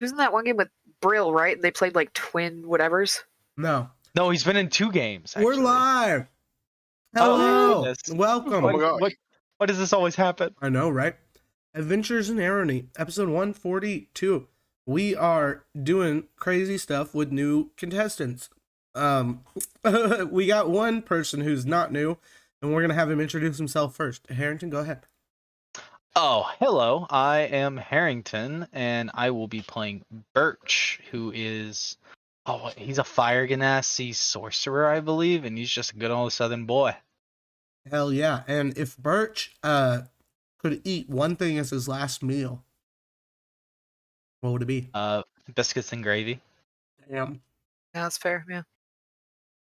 Wasn't that one game with Brill, right? They played like twin whatevers. No. No, he's been in 2 games. We're Actually. live. Oh, Hello. goodness. Welcome. Oh my God. What does this always happen? I know, right? Adventures in Arrowknee, episode 142. We are doing crazy stuff with new contestants. We got one person who's not new, and we're going to have him introduce himself first. Harrington, go ahead. Oh, hello. I am Harrington, and I will be playing Birch, who is... Oh, he's a Fire Ganassi sorcerer, I believe, and he's just a good old southern boy. Hell yeah. And if Birch could eat one thing as his last meal, what would it be? Biscuits and gravy. Damn. Yeah, that's fair. Yeah.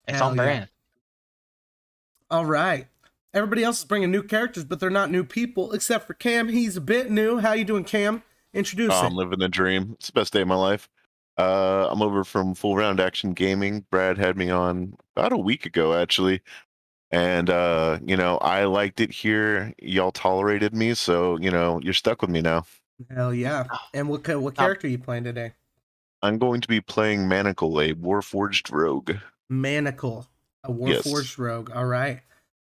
It's Hell on yeah. brand. All right. Everybody else is bringing new characters, but they're not new people, except for Cam. He's a bit new. How you doing, Cam? Introduce Oh, him. I'm living the dream. It's the best day of my life. I'm over from Full Round Action Gaming. Brad had me on about a week ago, actually. And, I liked it here. Y'all tolerated me, so, you're stuck with me now. Hell yeah. And what character are you playing today? I'm going to be playing Manacle, a Warforged Rogue. Manacle, a Warforged rogue. All right.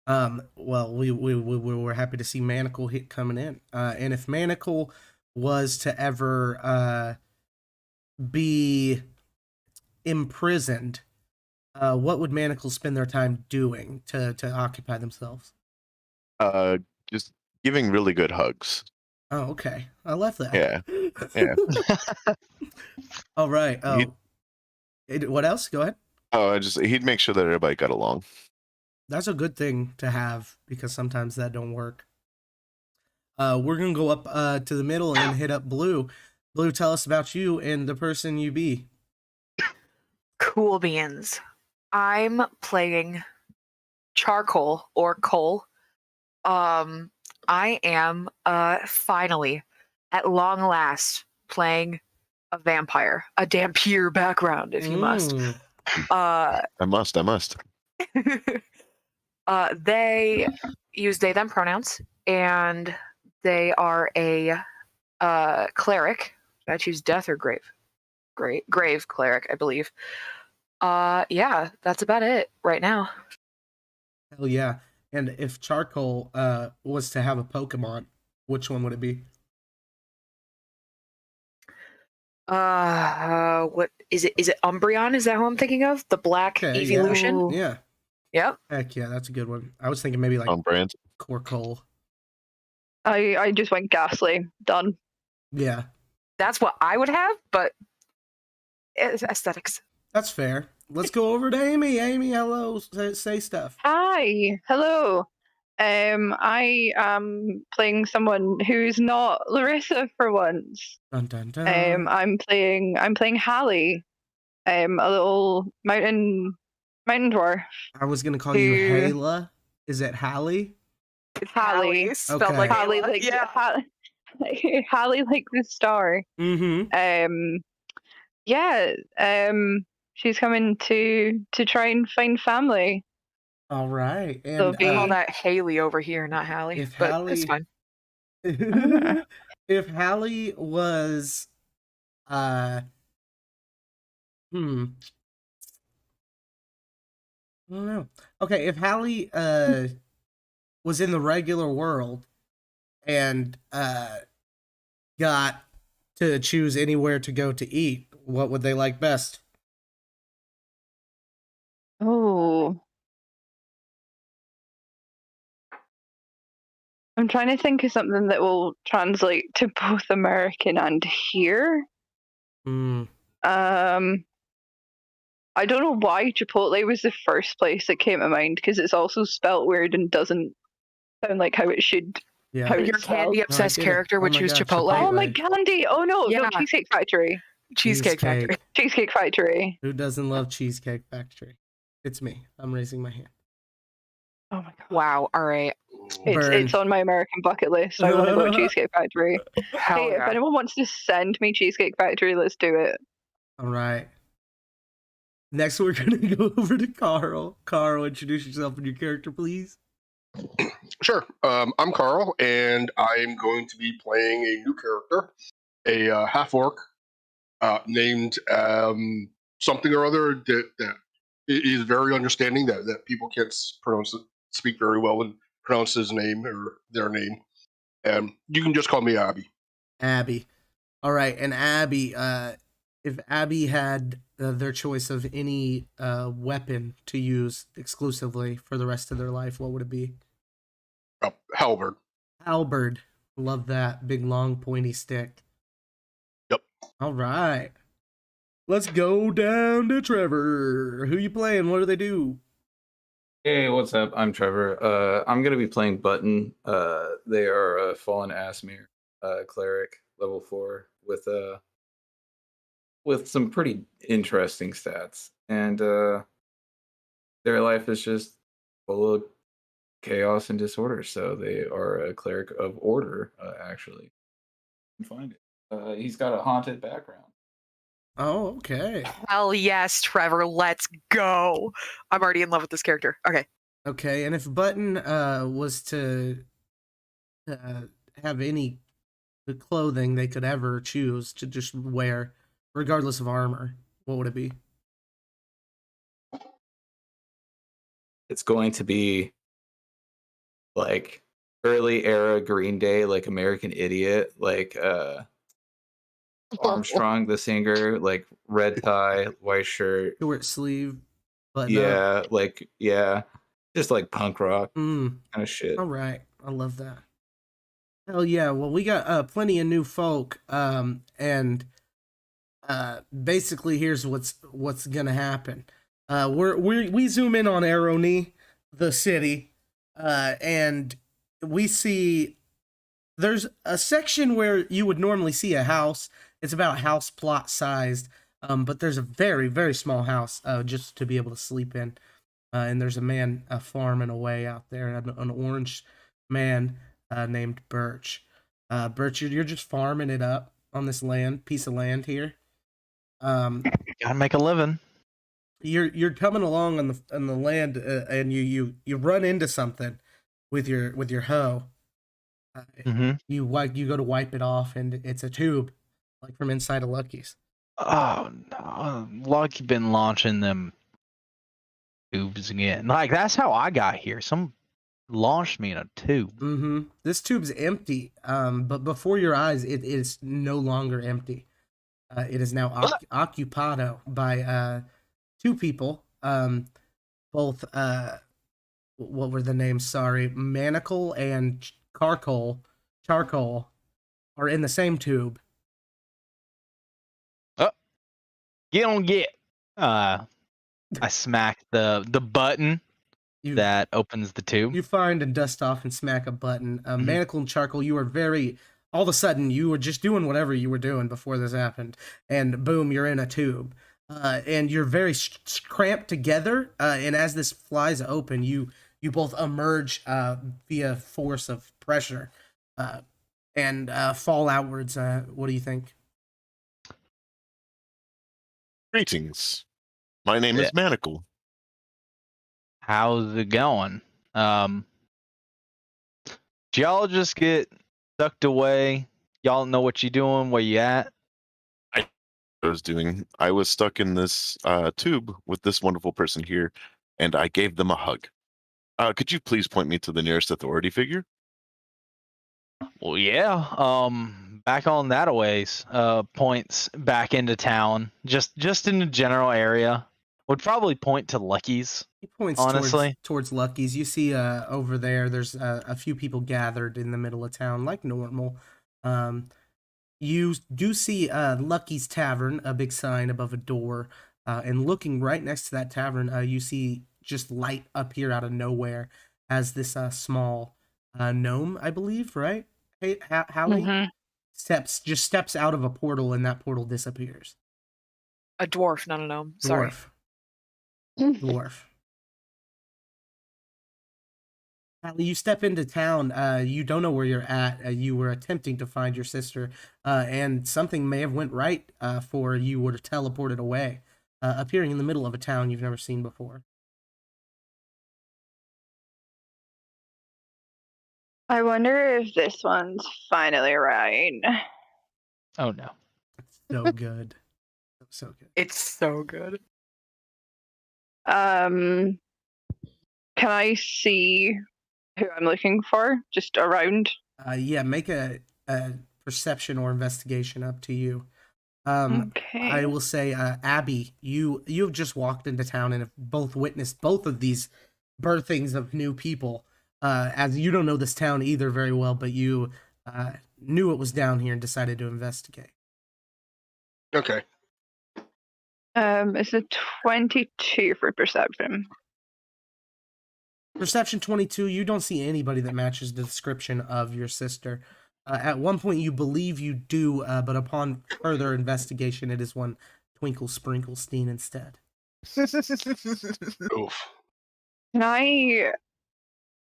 Well, we were happy to see Manacle coming in. And if Manacle was to ever be imprisoned, what would Manacle spend their time doing to occupy themselves? Just giving really good hugs. Oh, okay. I love that. Yeah. All right. Oh, what else? Go ahead. Oh, he'd make sure that everybody got along. That's a good thing to have because sometimes that don't work. We're gonna go up to the middle and hit up Blue. Blue, tell us about you and the person you be. Cool beans. I'm playing Charcoal or Coal. I am finally, at long last, playing a vampire, a Dampier background, if you must. I must. They use they them pronouns, and they are a cleric. I choose death or grave cleric, I believe. Yeah, that's about it right now. Hell yeah. And if Charcoal was to have a Pokemon, which one would it be? What is it? Is it Umbreon? Is that who I'm thinking of? The black evolution? Yeah. Yep. Heck yeah, that's a good one. I was thinking maybe like On brand. Coal. I just went Ghastly. Done. Yeah. That's what I would have, but it's aesthetics. That's fair. Let's go over to Amy. Amy, hello. Say stuff. Hi. Hello. I am playing someone who's not Larissa for once. Dun, dun, dun. I'm playing Hallie. A little mountain dwarf. I was gonna call you Hayla. Is it Hallie? It's Hallie. Spelled Okay. like Hallie, Ayla. like yeah. Hallie, like the star. Mm-hmm. She's coming to try and find family. All right. And So I call that Haley over here, not Hallie. If But Hallie- it's fine. if Hallie was I don't know. Okay, if Hallie was in the regular world and got to choose anywhere to go to eat, what would they like best? Oh. I'm trying to think of something that will translate to both American and here. I don't know why Chipotle was the first place that came to mind, because it's also spelt weird and doesn't sound like how it should. Yeah. How Your it's spelled. candy obsessed I get it. character would Oh my choose God, Chipotle. Oh my Chipotle. candy! Oh no, Yeah. no, Cheesecake Factory. Cheesecake Factory. Cheesecake Factory. Who doesn't love Cheesecake Factory? It's me. I'm raising my hand. Oh my god. Wow. All right. It's on my American bucket list. I want to go to Cheesecake Factory. Hell Hey, if yeah. anyone wants to send me Cheesecake Factory, let's do it. All right. Next, we're going to go over to Carl. Carl, introduce yourself and your character, please. Sure. I'm Carl, and I'm going to be playing a new character, a half-orc named something or other that is very understanding that people can't speak very well and pronounce his name or their name. And you can just call me Abby. Abby. All right, and Abby, if Abby had their choice of any weapon to use exclusively for the rest of their life, what would it be? Halberd. Halberd. Love that. Big, long, pointy stick. Yep. All right. Let's go down to Trevor. Who you playing? What do they do? Hey, what's up? I'm Trevor. I'm gonna be playing Button. They are a fallen Asmir cleric, level 4, with some pretty interesting stats, and their life is just full of chaos and disorder. So they are a cleric of order. Actually, you can find it. He's got a haunted background. Oh, okay. Hell yes, Trevor. Let's go. I'm already in love with this character. Okay. Okay, and if Button was to have any clothing they could ever choose to just wear, regardless of armor, what would it be? It's going to be like early era Green Day, like American Idiot, like Armstrong the singer, like red tie, white shirt, Short sleeve, button yeah, like just like punk rock kind of shit. All right, I love that. Hell yeah! Well, we got plenty of new folk, and basically here's what's gonna happen. We zoom in on Arrowknee, the city, and we see there's a section where you would normally see a house. It's about house plot sized, but there's a very, very small house just to be able to sleep in. And there's a man farming away out there, an orange man named Birch. Birch, you're just farming it up on this piece of land here. Gotta make a living. You're coming along on the land, and you run into something with your hoe. You go to wipe it off, and it's a tube, like from inside of Lucky's. Oh no, Lucky been launching them tubes again. Like that's how I got here. Some launched me in a tube. This tube's empty. But before your eyes, it is no longer empty. It is now occupado by two people. Both what were the names? Sorry, Manacle and Charcoal are in the same tube. Get on get. I smack the button that opens the tube. You find and dust off and smack a button. Manacle and Charcoal, you are all of a sudden you were just doing whatever you were doing before this happened, and boom, you're in a tube. And you're very cramped together, and as this flies open, you both emerge via force of pressure and fall outwards. What do you think? Greetings. My name is Manacle. How's it going? Y'all just get sucked away? Y'all know what you doing? Where you at? I was stuck in this tube with this wonderful person here, and I gave them a hug. Could you please point me to the nearest authority figure? Well, yeah. Back on that a ways. Points back into town. Just in the general area. Would probably point to Lucky's. He points honestly towards Lucky's. You see over there's a few people gathered in the middle of town like normal. You do see Lucky's Tavern, a big sign above a door, and looking right next to that tavern, you see just light appear out of nowhere as this small gnome, I believe, right? Hey, Hallie steps out of a portal, and that portal disappears. A dwarf, not a gnome. Sorry. Dwarf. Hallie, you step into town. You don't know where you're at. You were attempting to find your sister, and something may have went right for you were teleported away, appearing in the middle of a town you've never seen before. I wonder if this one's finally right. Oh no. So good. so good. It's so good. Can I see who I'm looking for just around? Yeah, make a perception or investigation, up to you. Okay. I will say, Abby, you've just walked into town and have both witnessed both of these birthings of new people. As you don't know this town either very well, but you knew it was down here and decided to investigate. Okay. It's a 22 for perception. Perception 22, you don't see anybody that matches the description of your sister. At one point, you believe you do, but upon further investigation, it is one Twinkle Sprinklestein instead. Oof. Can I...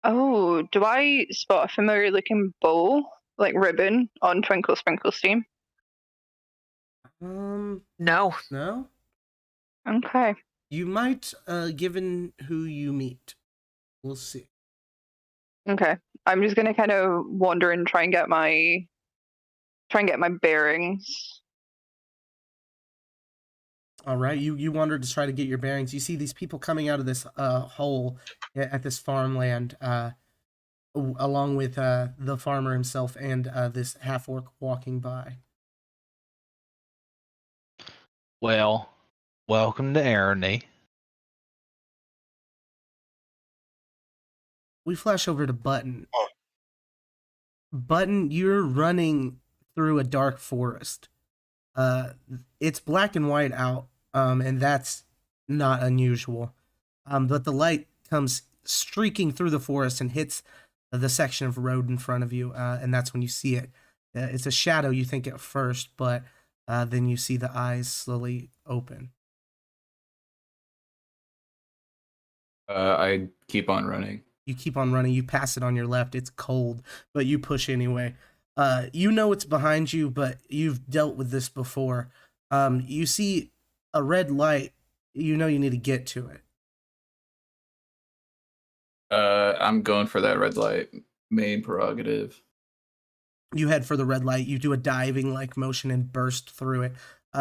Oh, do I spot a familiar looking bow, like ribbon, on Twinkle Sprinklestein? No. No? Okay. You might, given who you meet. We'll see. Okay. I'm just gonna kind of wander and try and get my bearings. All right, you wandered to try to get your bearings. You see these people coming out of this hole at this farmland, along with the farmer himself and this half-orc walking by. Well, welcome to Arrowknee. We flash over to Button. Button, you're running through a dark forest. It's black and white out, and that's not unusual. But the light comes streaking through the forest and hits the section of road in front of you, and that's when you see it. It's a shadow, you think at first, but then you see the eyes slowly open. I keep on running. You keep on running. You pass it on your left. It's cold, but you push anyway. You know it's behind you, but you've dealt with this before. You see a red light. You know you need to get to it. I'm going for that red light. Main prerogative. You head for the red light. You do a diving-like motion and burst through it.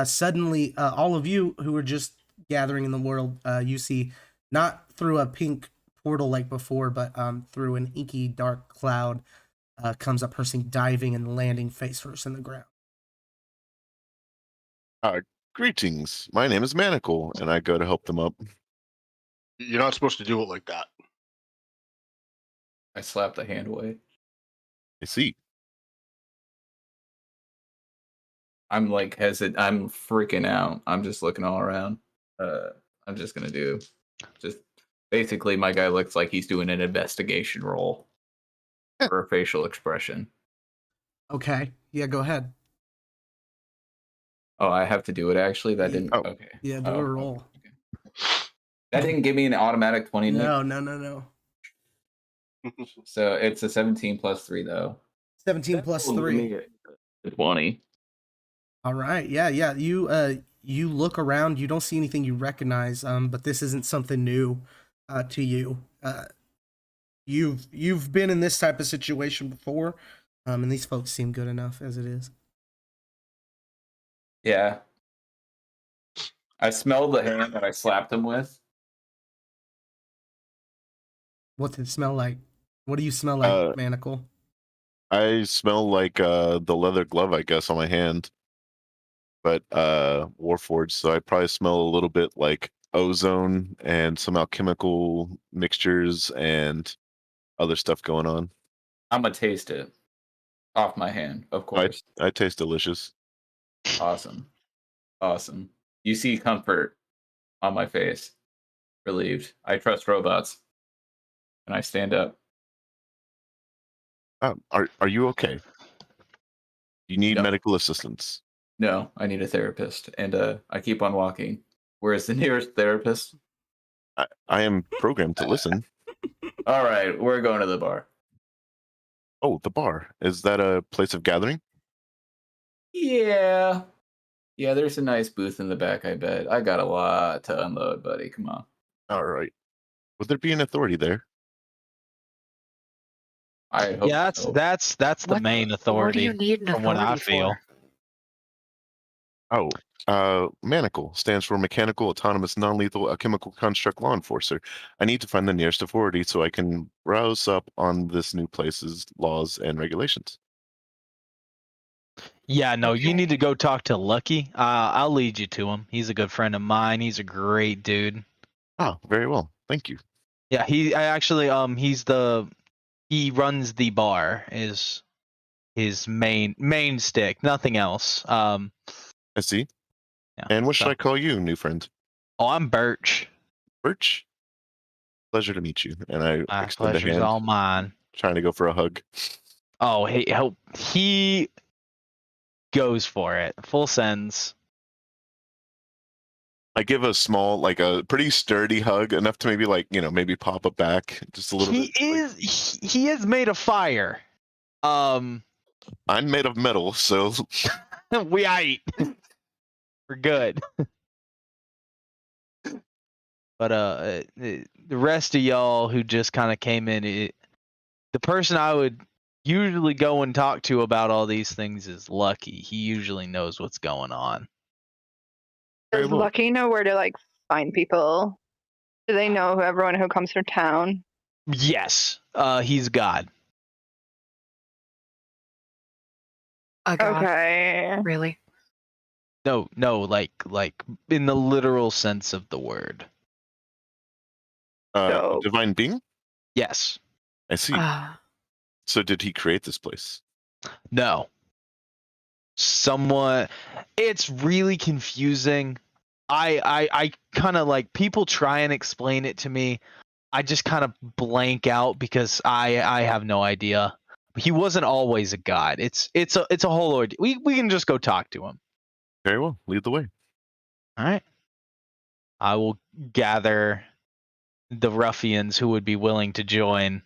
Suddenly, all of you who are just gathering in the world, you see not through a pink portal like before, but through an inky dark cloud, comes a person diving and landing face first in the ground. Greetings. My name is Manacle, and I go to help them up. You're not supposed to do it like that. I slap the hand away. I see. I'm like hesitant. I'm freaking out. I'm just looking all around. I'm just gonna do just basically my guy looks like he's doing an investigation roll for a facial expression. Okay. Yeah, go ahead. Oh, I have to do it actually? That didn't okay. Yeah, do a roll. Okay. That didn't give me an automatic 20. No. So it's a 17 plus 3 though. 17 plus 3. 20. All right. Yeah. You look around, you don't see anything you recognize, but this isn't something new to you. You've been in this type of situation before, and these folks seem good enough as it is. Yeah. I smelled the hand that I slapped him with. What's it smell like? What do you smell like, Manacle? I smell like the leather glove, I guess, on my hand. But Warforged, so I probably smell a little bit like ozone and some alchemical mixtures and other stuff going on. I'm gonna taste it off my hand, of course. I taste delicious. Awesome. You see comfort on my face. Relieved. I trust robots. And I stand up. Are you okay? You need No. medical assistance. No, I need a therapist. And I keep on walking. Where is the nearest therapist? I am programmed to listen. All right, we're going to the bar. Oh, the bar. Is that a place of gathering? Yeah. Yeah, there's a nice booth in the back, I bet. I got a lot to unload, buddy. Come on. All right. Would there be an authority there? I hope so. That's the main authority. What do you need an from what I authority feel. for? Oh, Manacle stands for Mechanical Autonomous Non-Lethal Chemical Construct Law Enforcer. I need to find the nearest authority so I can browse up on this new place's laws and regulations. Yeah, no, you Okay. need to go talk to Lucky. I'll lead you to him. He's a good friend of mine. He's a great dude. Ah, very well. Thank you. Yeah, he runs the bar, is his main stick, nothing else. I see. Yeah. And what should I call you, new friend? Oh, I'm Birch. Birch? Pleasure to meet you. And I My extend a pleasure's hand, all mine. trying to go for a hug. Oh, he goes for it. Full sends. I give a small, like a pretty sturdy hug, enough to maybe maybe pop it back just a little bit. He is made of fire. I'm made of metal, so we aight. We're good. But the rest of y'all who just kind of came in, the person I would usually go and talk to about all these things is Lucky. He usually knows what's going on. Very Does well. Lucky know where to find people? Do they know everyone who comes from town? Yes, he's God. A god. Okay. Really? No, like in the literal sense of the word. So- Divine being? Yes. I see. So did he create this place? No. Someone. It's really confusing. I kind of people try and explain it to me. I just kind of blank out because I have no idea. He wasn't always a god. It's a whole ordeal. We can just go talk to him. Very well. Lead the way. All right. I will gather the ruffians who would be willing to join.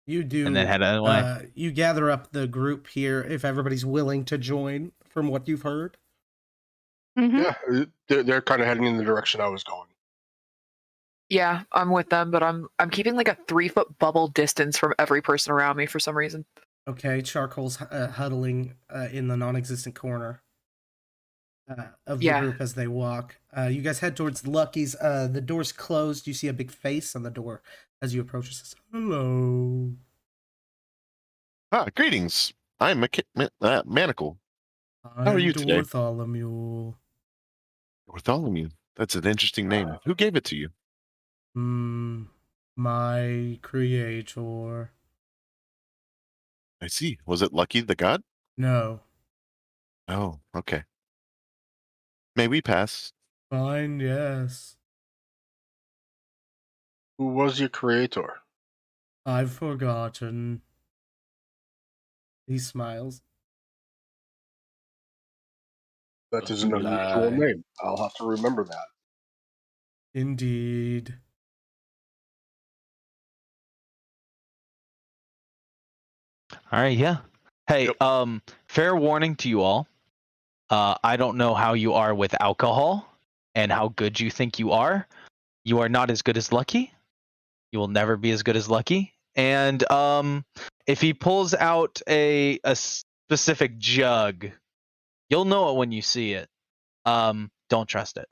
You do. And then head away. You gather up the group here if everybody's willing to join, from what you've heard. Mhm. Yeah, they're kind of heading in the direction I was going. Yeah, I'm with them, but I'm keeping like a 3-foot bubble distance from every person around me for some reason. Okay, Charcoal's huddling in the non-existent corner of the group as they walk. You guys head towards Lucky's. The door's closed. You see a big face on the door as you approach. It says, "Hello." Greetings. I'm Manacle. How are you today? Bartholomew. Bartholomew. That's an interesting name. Who gave it to you? My creator. I see. Was it Lucky the god? No. Oh, okay. May we pass? Fine, yes. Who was your creator? I've forgotten. He smiles. That is an unusual name. I'll have to remember that. Indeed. All right, yeah. Hey, fair warning to you all. I don't know how you are with alcohol and how good you think you are. You are not as good as Lucky. You will never be as good as Lucky. And if he pulls out a specific jug, you'll know it when you see it. Don't trust it.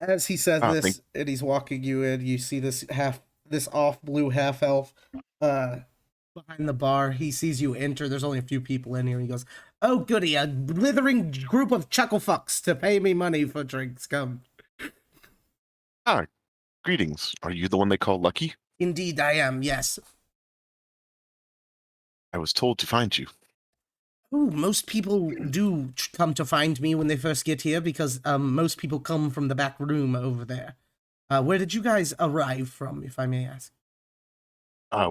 As he says this, and he's walking you in, you see this off blue half elf behind the bar. He sees you enter. There's only a few people in here. And he goes, "Oh goody, a blithering group of chuckle fucks to pay me money for drinks. Come." Greetings. Are you the one they call Lucky? Indeed, I am. Yes. I was told to find you. Ooh, most people do come to find me when they first get here because most people come from the back room over there. Where did you guys arrive from, if I may ask?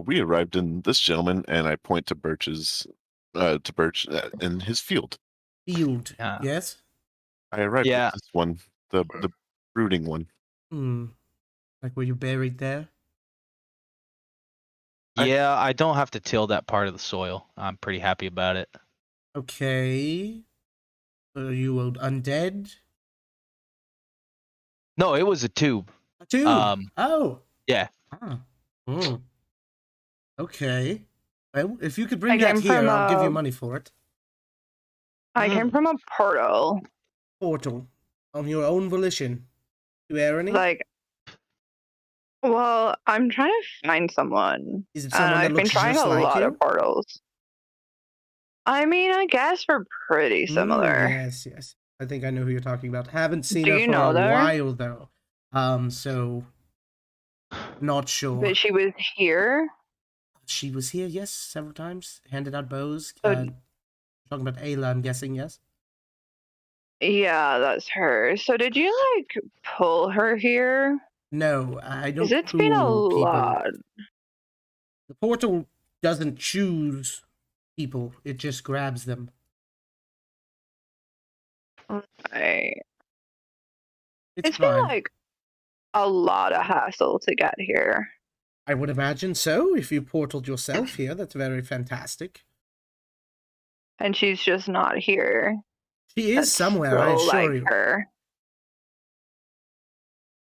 We arrived in this gentleman, and I point to Birch in his field. Field, Yeah. Yes? I arrived at this one, the brooding one. Like, were you buried there? Yeah, I don't have to till that part of the soil. I'm pretty happy about it. Okay. Are you undead? No, it was a tube. A tube? Oh. Yeah. Okay. Well, if you could bring that here, I'll give you money for it. I came from a portal. Portal. On your own volition. To Arrowknee? Like, well, I'm trying to find someone. Is it someone that I've been looks trying just a like lot you? of portals. I mean, I guess we're pretty similar. Yes, yes. I think I know who you're talking about. Haven't seen Do her you for know a her? while though. So not sure. But she was here. She was here, yes, several times. Handed out bows. So- Talking about Ayla, I'm guessing, yes. Yeah, that's her. So did you like pull her here? No, I don't. Because it's been a pull people. lot. The portal doesn't choose people; it just grabs them. Right. It's been fine. like a lot of hassle to get here. I would imagine so. If you portaled yourself here, that's very fantastic. And she's just not here. She is That's somewhere, so I assure like you. her.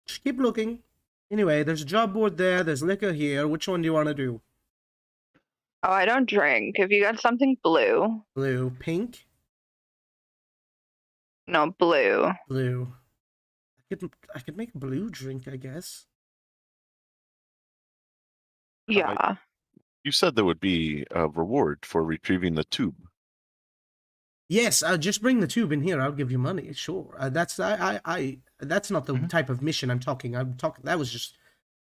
Just keep looking. Anyway, there's a job board there. There's liquor here. Which one do you want to do? Oh, I don't drink. If you got something blue. Blue, pink, No, blue. blue. I could make a blue drink, I guess. Yeah. You said there would be a reward for retrieving the tube. Yes, just bring the tube in here. I'll give you money. Sure. That's that's not the type of mission I'm talking. That was just,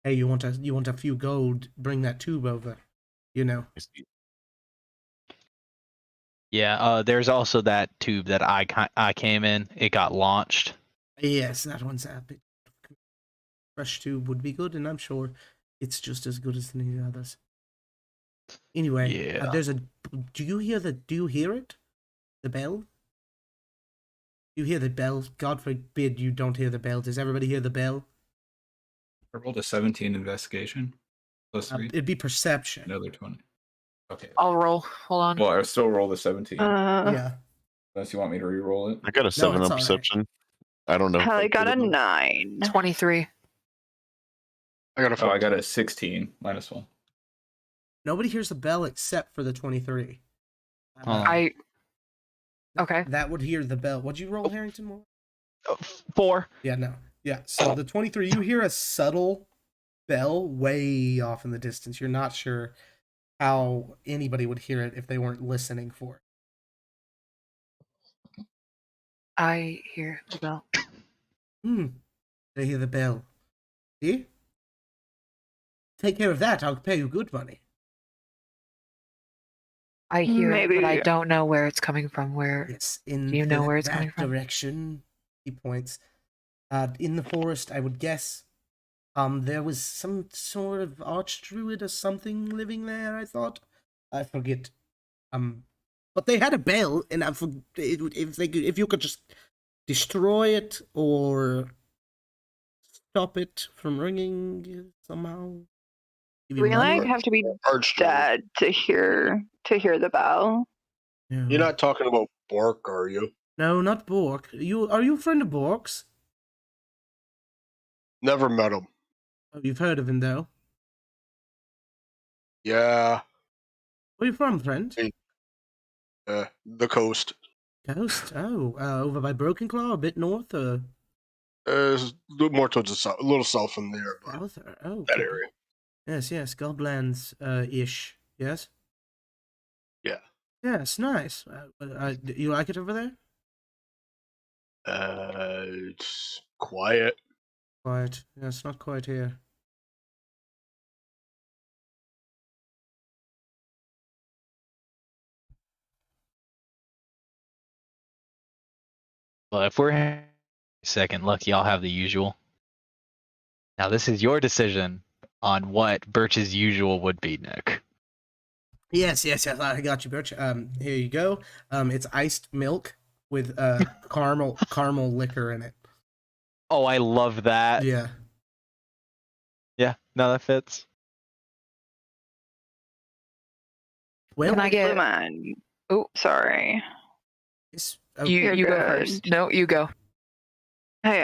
hey, you want a few gold? Bring that tube over. You know. Yeah. There's also that tube that I came in. It got launched. Yes, that one's a bit. Fresh tube would be good, and I'm sure it's just as good as any others. Anyway, Yeah. there's a. Do you hear it? The bell? You hear the bell? God forbid you don't hear the bell. Does everybody hear the bell? I rolled a 17 investigation. Plus 3. It'd be perception. Another 20. Okay. I'll roll. Hold on. Well, I still rolled a 17. Yeah. Unless you want me to re-roll it. I got a 7 it's on all right. perception. I don't know. I got a 9. 23. I got a. Oh, I got a 16 minus 1. Nobody hears the bell except for the 23. Okay. That would hear the bell. What'd you roll, Harrington? More? 4. Yeah, no. Yeah, so the 23, you hear a subtle bell way off in the distance. You're not sure how anybody would hear it if they weren't listening for it. I hear the bell. They hear the bell. See? Take care of that. I'll pay you good money. I hear it, but I Maybe- don't know where it's coming from. Where? Yes, in Do you know where it's that coming from? direction. He points. In the forest, I would guess. There was some sort of archdruid or something living there. I thought. I forget. But they had a bell, and if you could just destroy it or stop it from ringing somehow. give you We money. like have to be Archdruid. dead to hear the bell. No. You're not talking about Bork, are you? No, not Bork. Are you a friend of Bork's? Never met him. Oh, you've heard of him though. Yeah, Where you from, friend? the coast. Coast. Oh, over by Broken Claw, a bit north, or It's a little more towards the south, a little south from there, but south. Oh, that okay. area. Yes, Goblins, ish. Yes. Yeah. Yes, nice. You like it over there? It's quiet. Quiet. Yeah, it's not quite here. Well, if we're second, lucky I'll have the usual. Now this is your decision on what Birch's usual would be, Nick. Yes. I got you, Birch. Here you go. It's iced milk with caramel liquor in it. Oh, I love that. Yeah. Yeah, no, that fits. Well, Can I get? Blue man. Oh. Sorry. oh, You You're go good. first. No, you go. Hey,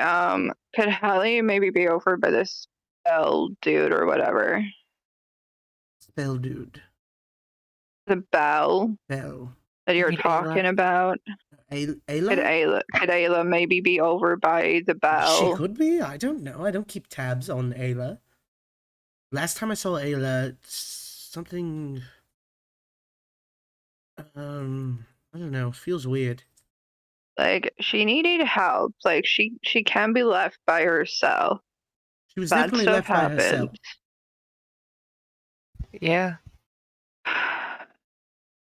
could Hallie maybe be over by this bell dude or whatever? spell dude. The bell Bell. that you're mean Ayla? talking about? Ayla? Could Ayla maybe be over by the bell? She could be. I don't know. I don't keep tabs on Ayla. Last time I saw Ayla, something. I don't know. Feels weird. Like, she needed help. Like, she can be left by herself. She was Bad definitely stuff left by herself. happens. Yeah.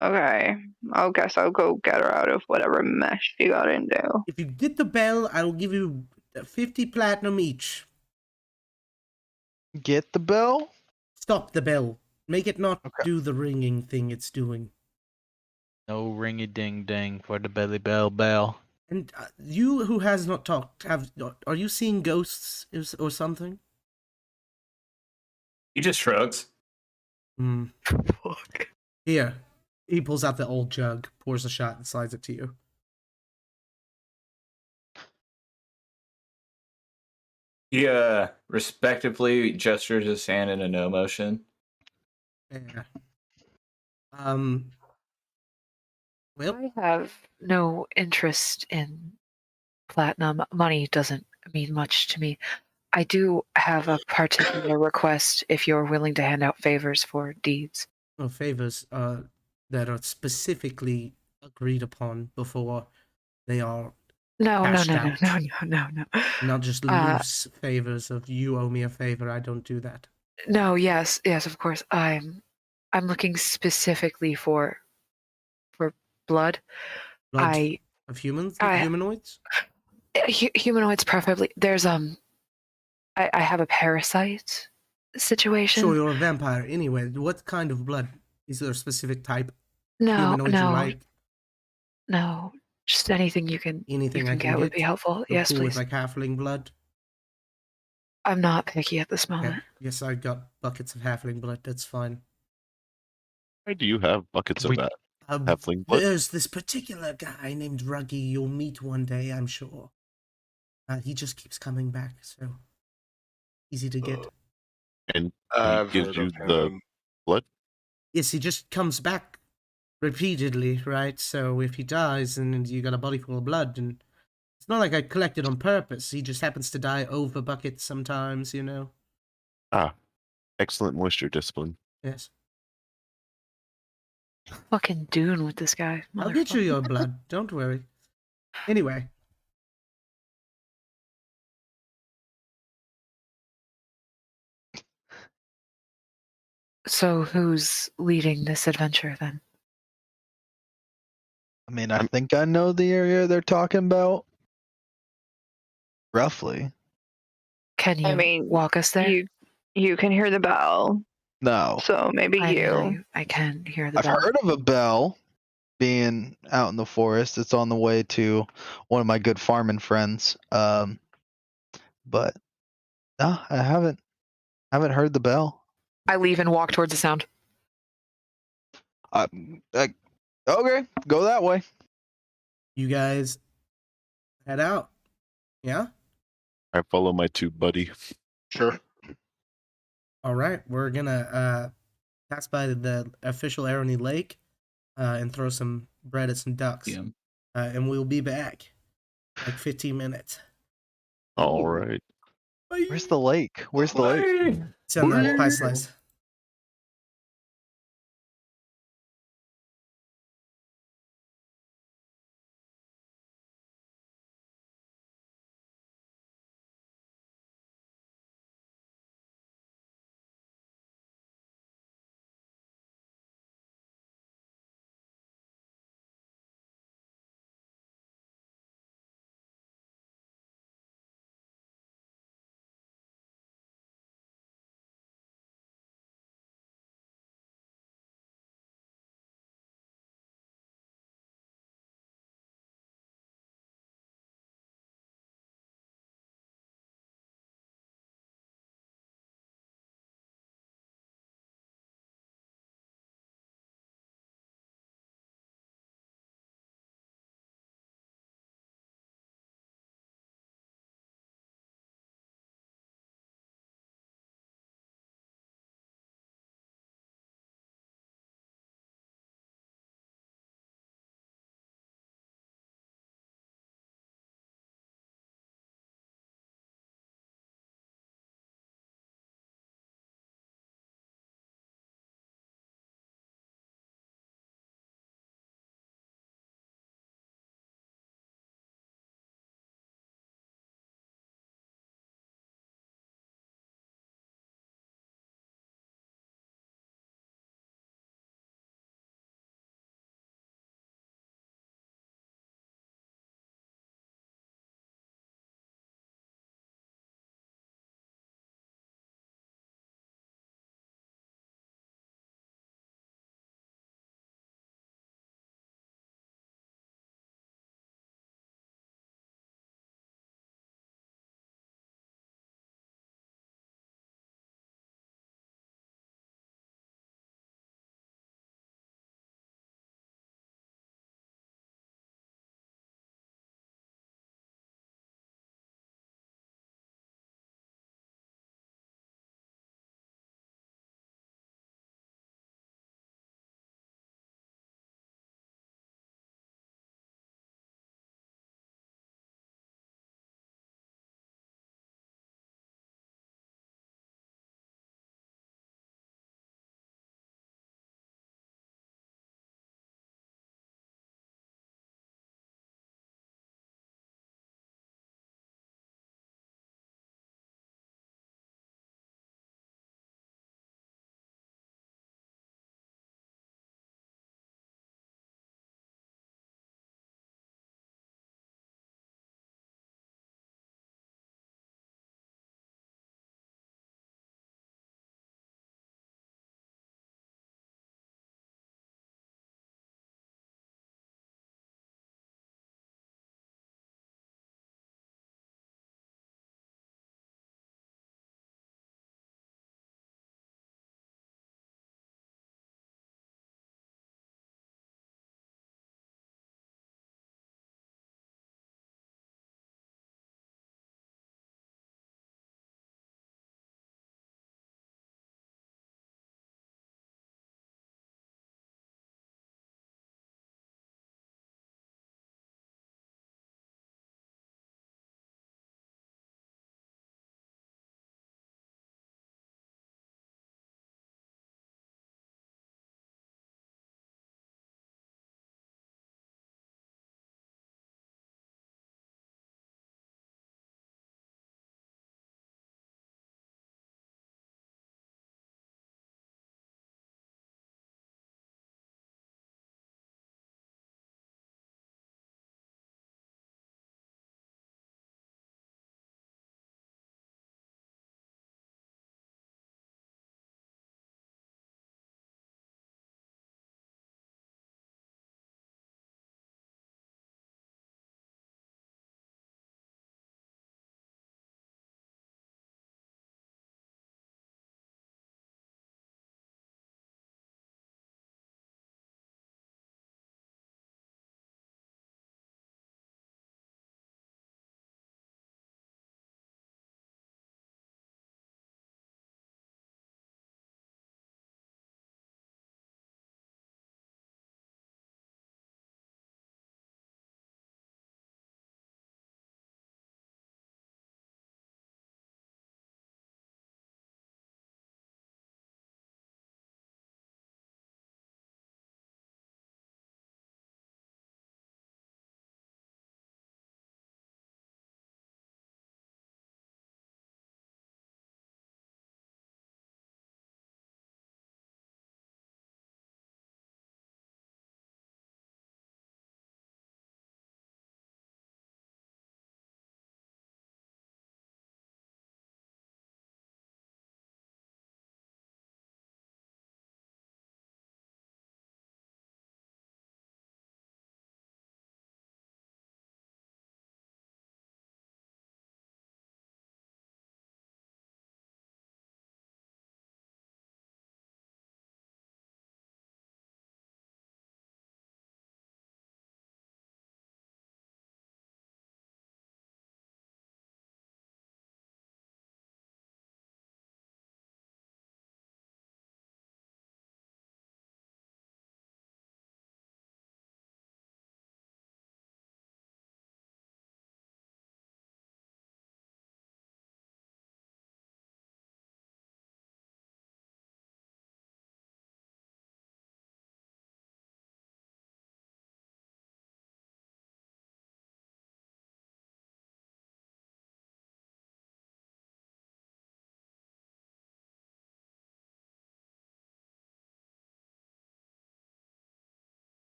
Okay, I guess I'll go get her out of whatever mess she got into. If you get the bell, I will give you 50 platinum each. Get the bell? Stop the bell. Make it not Okay. do the ringing thing it's doing. No ringy ding ding for the belly bell bell. And you who has not talked, are you seeing ghosts or something? He just shrugs. Hmm. Fuck. Here. He pulls out the old jug, pours a shot, and slides it to you. He respectively gestures his hand in a no motion. Yeah. Well, I have no interest in platinum. Money doesn't mean much to me. I do have a particular request if you're willing to hand out favors for deeds. no favors that are specifically agreed upon before they are No, cashed out. no. Not just loose favors of you owe me a favor. I don't do that. No, yes, of course. I'm looking specifically for blood. Blood of humans, humanoids. Humanoids preferably. There's I have a parasite situation. Sure, you're a vampire. Anyway, what kind of blood? Is there a specific type No, humanoid you like? no. Just anything you can Anything I can get would be helpful. You're Yes, cool with please. like halfling blood? I'm not picky at this Okay. moment. Yes, I got buckets of halfling blood. That's fine. Why do you have buckets of that? Halfling blood? There's this particular guy named Ruggy you'll meet one day, I'm sure. He just keeps coming back, so easy to get. And he I've gives heard you of the him. blood? Yes, he just comes back repeatedly, right? So if he dies and you got a body full of blood, and it's not like I collected on purpose. He just happens to die over buckets sometimes, you know? Ah, excellent moisture discipline. Yes. Fucking Dune with this guy. I'll get you Motherfucker. your blood. Don't worry. Anyway. So who's leading this adventure then? I mean, I think I know the area they're talking about. Roughly. Can you I mean, walk us there? you can hear the bell, No. so maybe you. I can hear the I've bell. heard of a bell being out in the forest. It's on the way to one of my good farming friends. But no, I haven't heard the bell. I leave and walk towards the sound. Okay, go that way. You guys head out. Yeah? I follow my tube buddy. Sure. All right. We're gonna pass by the official Arrowknee Lake and throw some bread at some ducks. Yeah. And we'll be back like 15 minutes. All right. Bye. Where's the lake? Where's the lake? It's on the pie slice.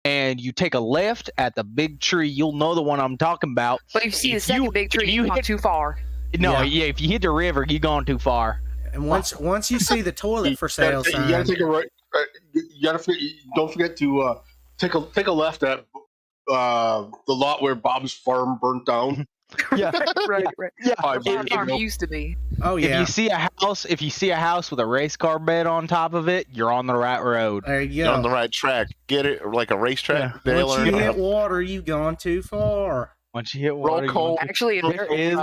and you take a left at the big tree. You'll know the one I'm talking about. But if you see the If second you- big tree, if you've you gone hit- too far. No, Yeah. yeah, if you hit the river, you've gone too far. And once you see the toilet for sale You sign, gotta take a right. Don't forget to take a left at the lot where Bob's farm burnt down. Yeah, Right. yeah. Five Where years the farm ago. used to be. oh If yeah, you see a house with a race car bed on top of it, you're on the right road. there you You're go. on the right track. Get it? Or like a racetrack. Dale, Once or you hit water, you gone too far. Once you hit roll water, cold. Actually, it There is-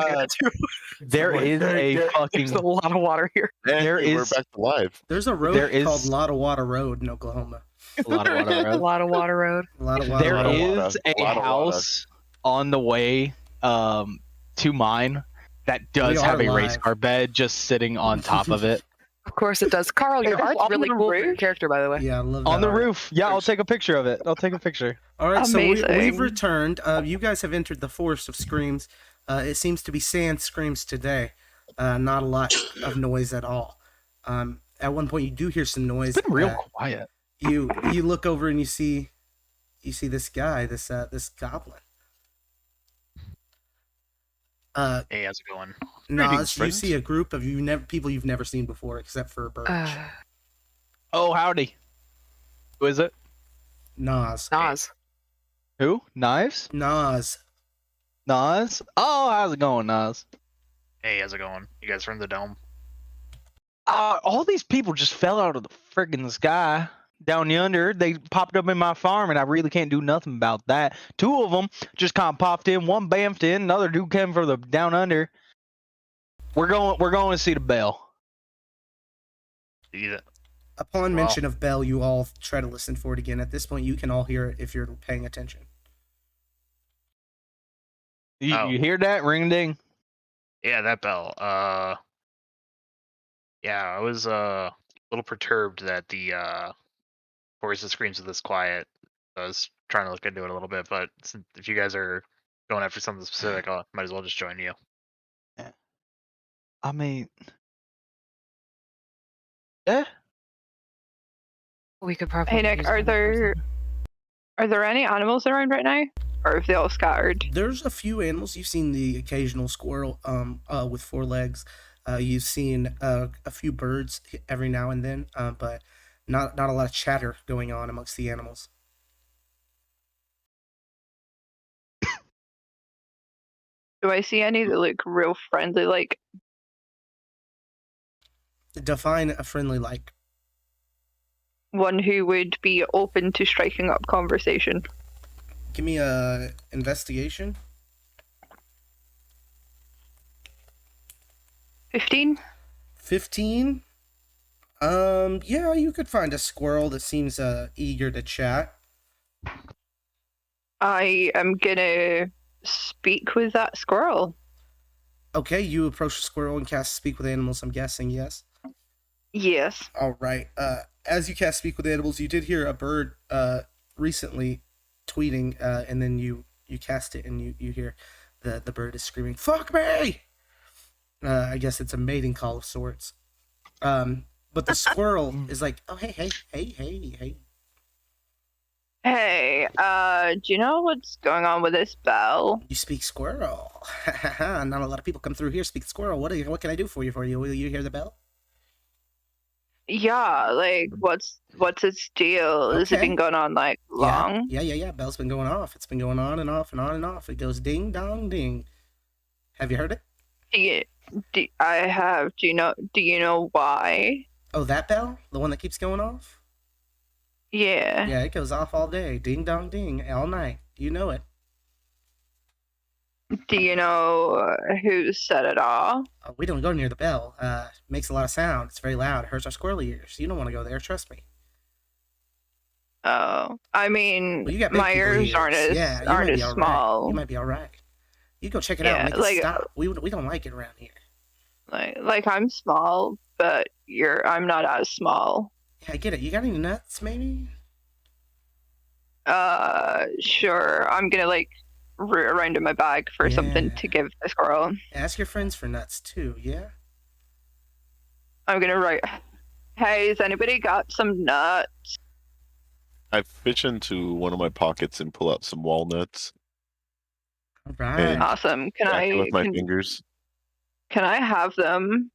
there Wait, is a there's fucking a lot of water here. there Hey, we're is- back to live. There's a road There is- called Lot of Water Road in Oklahoma. a lot of water A road. lot of water road. A lot of water. There lot of road. water. is A a lot of water. house on the way to mine that does We have are a race live. car bed just sitting on top of it. Of course it does. Carl, your Is this art's on really the cool for your roof? character, by the way. Yeah, I love On that the art. roof. Yeah, I'll take a picture of it. I'll take a picture. All right, so we've Amazing. returned. You guys have entered the forest of screams. It seems to be sand screams today. Not a lot of noise at all. At one point, you do hear some noise. It's been real quiet. You look over and you see this guy, this goblin. Hey, how's it going? Nas, Greetings, you friends. see a group of people you've never seen before, except for Birch. Oh, howdy. Who is it? Nas. Nas. Who? Knives? Nas. Nas? Oh, how's it going, Nas? Hey, how's it going? You guys from the dome? All these people just fell out of the friggin' sky down yonder. They popped up in my farm, and I really can't do nothing about that. Two of them just kind of popped in. One bamfed in. Another dude came from the down under. We're going to see the bell. Yeah. Upon Wow. mention of Bell, you all try to listen for it again. At this point, you can all hear it if you're paying attention. You, Oh. you hear that? Ring ding. Yeah, that bell. Yeah, I was a little perturbed that the Forest of Screams are this quiet. I was trying to look into it a little bit, but if you guys are going after something specific, I might as well just join you. I mean, yeah. We could probably. Hey Nick, use are one there person. are there any animals around right now, or have they all scattered? There's a few animals. You've seen the occasional squirrel with four legs. You've seen a few birds every now and then, but not a lot of chatter going on amongst the animals. Do I see any that look real friendly? Like, Define a friendly like. one who would be open to striking up conversation. Give me a investigation. 15? 15. Yeah, you could find a squirrel that seems eager to chat. I am gonna speak with that squirrel. Okay, you approach the squirrel and cast Speak with Animals, I'm guessing, yes? Yes. All right. As you cast Speak with Animals, you did hear a bird recently tweeting, and then you cast it and you hear the bird is screaming, "Fuck me!" I guess it's a mating call of sorts. But the squirrel is like, "Oh, hey. Hey, do you know what's going on with this bell? You speak squirrel. Not a lot of people come through here speak squirrel. What can I do for you? Will you hear the bell? Yeah, like, what's its deal? Has it Okay. been going on, like, long? Yeah. Bell's been going off. It's been going on and off and on and off. It goes ding dong ding. Have you heard it? I have. Do you know why? Oh, that bell? The one that keeps going off? Yeah. Yeah, it goes off all day. Ding dong ding, all night. You know it. Do you know who set it off? We don't go near the bell. Makes a lot of sound. It's very loud. It hurts our squirrely ears. You don't want to go there. Trust me. Oh, I mean, Well, you got big my people ears aren't as Yeah, you aren't might be as all right. small. You might be all right. You go check it out Yeah, and make like, it stop. We don't like it around here. Like I'm small, but I'm not as small. Yeah, I get it. You got any nuts, maybe? Sure. I'm gonna like root around in my bag for something Yeah. to give the squirrel. Ask your friends for nuts too. Yeah. I'm gonna write, "Hey, has anybody got some nuts?" I fish into one of my pockets and pull out some walnuts. All right. And Awesome. crack it with my fingers. Can I have them?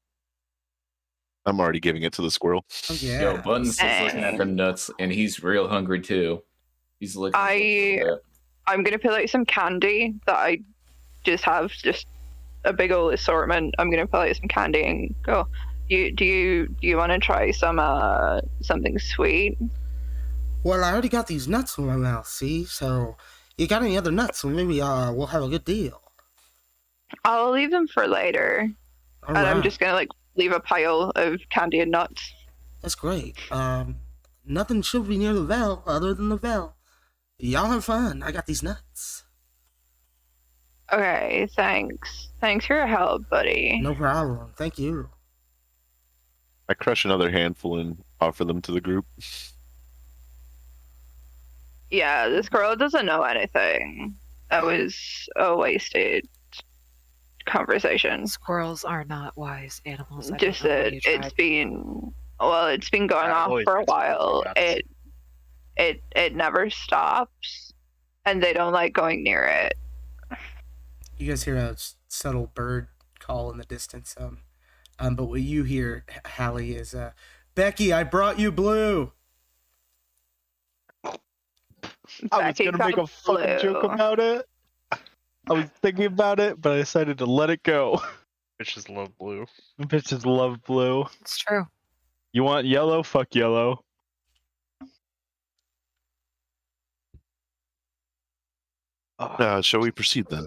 I'm already giving it to the squirrel. Oh yeah. Yo, Buttons is looking at them nuts, and he's real hungry too. He's looking. I'm gonna put like some candy that I just have, just a big old assortment. I'm gonna put like some candy and go. Do you want to try some something sweet? Well, I already got these nuts in my mouth. See, so you got any other nuts? So maybe we'll have a good deal. I'll leave them for later. All and right. I'm just gonna like leave a pile of candy and nuts. That's great. Nothing should be near the bell other than the bell. Y'all have fun. I got these nuts. Okay, thanks. Thanks for your help, buddy. No problem. Thank you. I crush another handful and offer them to the group. Yeah, this girl doesn't know anything. That was a wasted conversation. Squirrels are not wise animals. Just that it's been going off for a while. It never stops, and they don't like going near it. You guys hear a subtle bird call in the distance. But what you hear, Hallie, is Becky, I brought you blue. I was gonna make a fucking joke about it. I was thinking about it, but I decided to let it go. Bitches love blue. Bitches love blue. It's true. You want yellow? Fuck yellow. Shall we proceed then?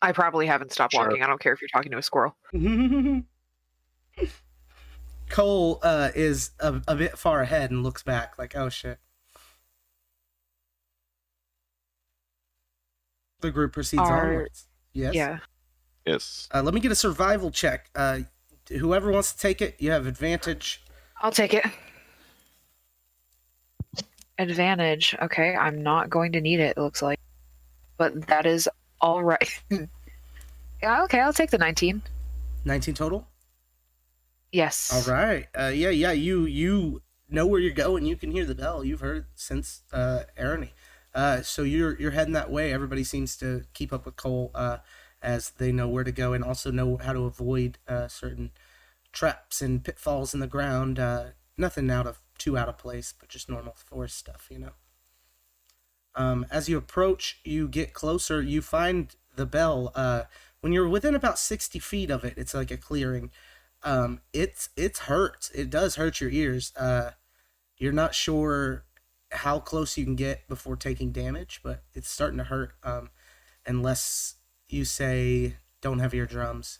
I probably haven't stopped walking. I don't care if you're talking to a squirrel. Cole is a bit far ahead and looks back like, oh shit. The group proceeds onwards. Yes? Yeah. Yes. Let me get a survival check. Whoever wants to take it, you have advantage. I'll take it. Advantage. Okay, I'm not going to need it, it looks like. But that is all right. Yeah, okay, I'll take the 19. 19 total? Yes. All right. Yeah, you know where you're going. You can hear the bell. You've heard it since Arrowknee. So you're heading that way. Everybody seems to keep up with Cole as they know where to go and also know how to avoid certain traps and pitfalls in the ground. Nothing too out of place, but just normal forest stuff, you know. As you approach, you get closer. You find the bell. When you're within about 60 feet of it, it's like a clearing. It hurts. It does hurt your ears. You're not sure how close you can get before taking damage, but it's starting to hurt. Unless you say don't have eardrums,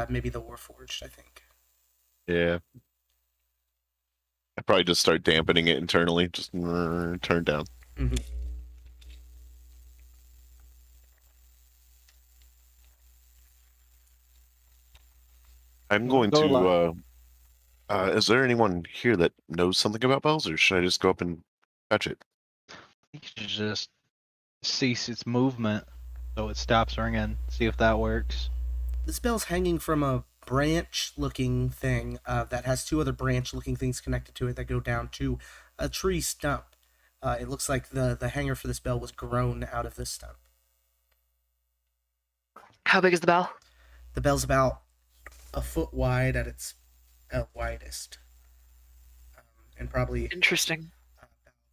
maybe the Warforged, I think. Yeah. I probably just start dampening it internally, just turn down. Mm-hmm. I'm going to. Is there anyone here that knows something about bells, or should I just go up and touch it? You should just cease its movement so it stops ringing. See if that works. This bell's hanging from a branch-looking thing that has two other branch-looking things connected to it that go down to a tree stump. It looks like the hanger for this bell was grown out of this stump. How big is the bell? The bell's about a foot wide at its widest, and probably interesting.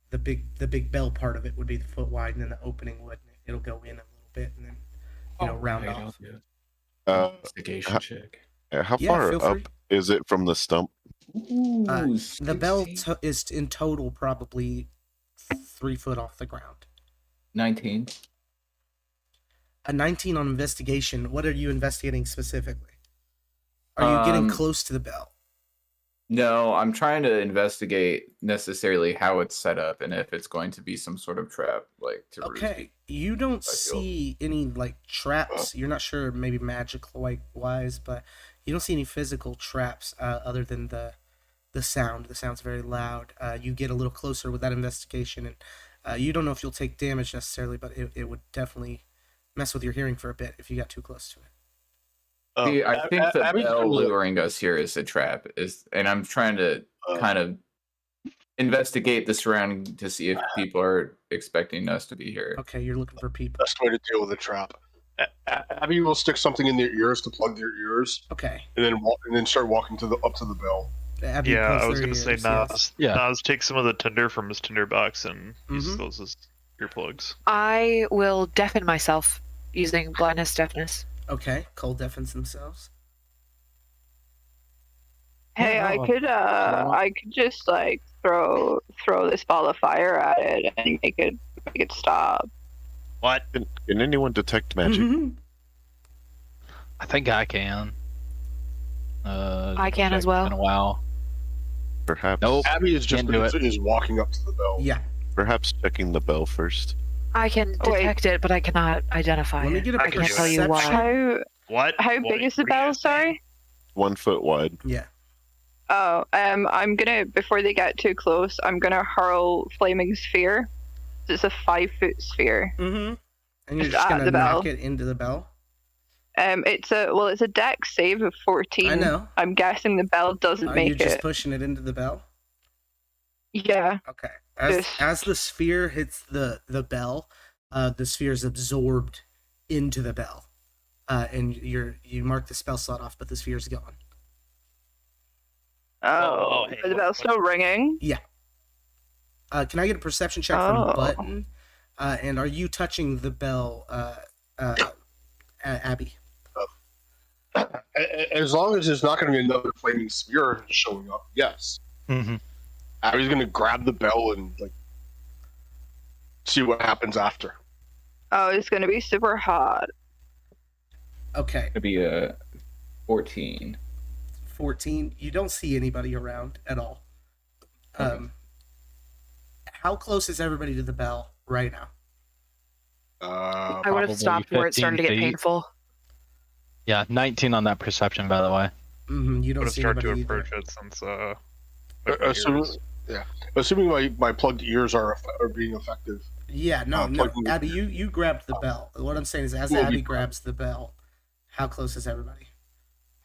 The big bell part of it would be the foot wide, and then the opening would it'll go in a little bit, and then round off. Investigation check. How far up is it from the stump? The bell is in total probably 3 foot off the ground. 19. A 19 on investigation. What are you investigating specifically? Are you getting close to the bell? No, I'm trying to investigate necessarily how it's set up and if it's going to be some sort of trap, like to Okay, you don't see any like traps. You're not sure, maybe magical wise, but you don't see any physical traps other than the sound. The sound's very loud. You get a little closer with that investigation, and you don't know if you'll take damage necessarily, but it would definitely mess with your hearing for a bit if you got too close to it. See, I think the bell luring us here is a trap, and I'm trying to kind of investigate the surrounding to see if people are expecting us to be here. Okay, you're looking for people. Best way to deal with a trap. Abby will stick something in their ears to plug their ears, Okay. and then start walking up to the bell. Abby Yeah, plugs I was their gonna say ears, Nas. yes. Yeah. Nas takes some of the tinder from his tinder box and uses Mhm. those as earplugs. I will deafen myself using blindness deafness. Okay, cold deafens themselves. Hey, Yeah, I could just like throw this ball of fire at it and make it stop. What? Can anyone detect magic? Mhm. I think I can. I can check, as well. It's been a while. Perhaps. Nope. Abby is just Can't do it. is walking up to the bell. Yeah. Perhaps checking the bell first. I can Wait. detect it, but I cannot identify Let me it. get a I can't tell you why. perception. What? How big is the bell? Sorry. 1 foot wide. Yeah. Oh, I'm gonna, before they get too close, I'm gonna hurl flaming sphere. It's a 5-foot sphere. Mm-hmm. And you're Just just at gonna the bell. knock it into the bell. It's a dex save of 14. I know. I'm guessing the bell doesn't Are you make just it. pushing it into the bell? Yeah. Okay. Yes. As the sphere hits the bell, the sphere is absorbed into the bell, and you mark the spell slot off, but the sphere is gone. Oh, hey, is the bell still ringing? Yeah. Can I get a perception check Oh. from Button? And are you touching the bell, Abby? As long as there's not going to be another flaming sphere showing up, yes. Mm-hmm. Abby's going to grab the bell and like see what happens after. Oh, it's gonna be super hot. Okay. It'd be a 14. 14. You don't see anybody around at all. How close is everybody to the bell right now? I would Probably have stopped where it started to 15 get feet. painful. Yeah, 19 on that perception, by the way. Mm-hmm. You I'm don't gonna see start to anybody either. approach it since like, my Assuming, ears- assuming my plugged ears are being effective. Yeah, no. plugging- Abby, you grabbed the bell. What I'm saying is, as Yeah, Abby you- grabs the bell, how close is everybody?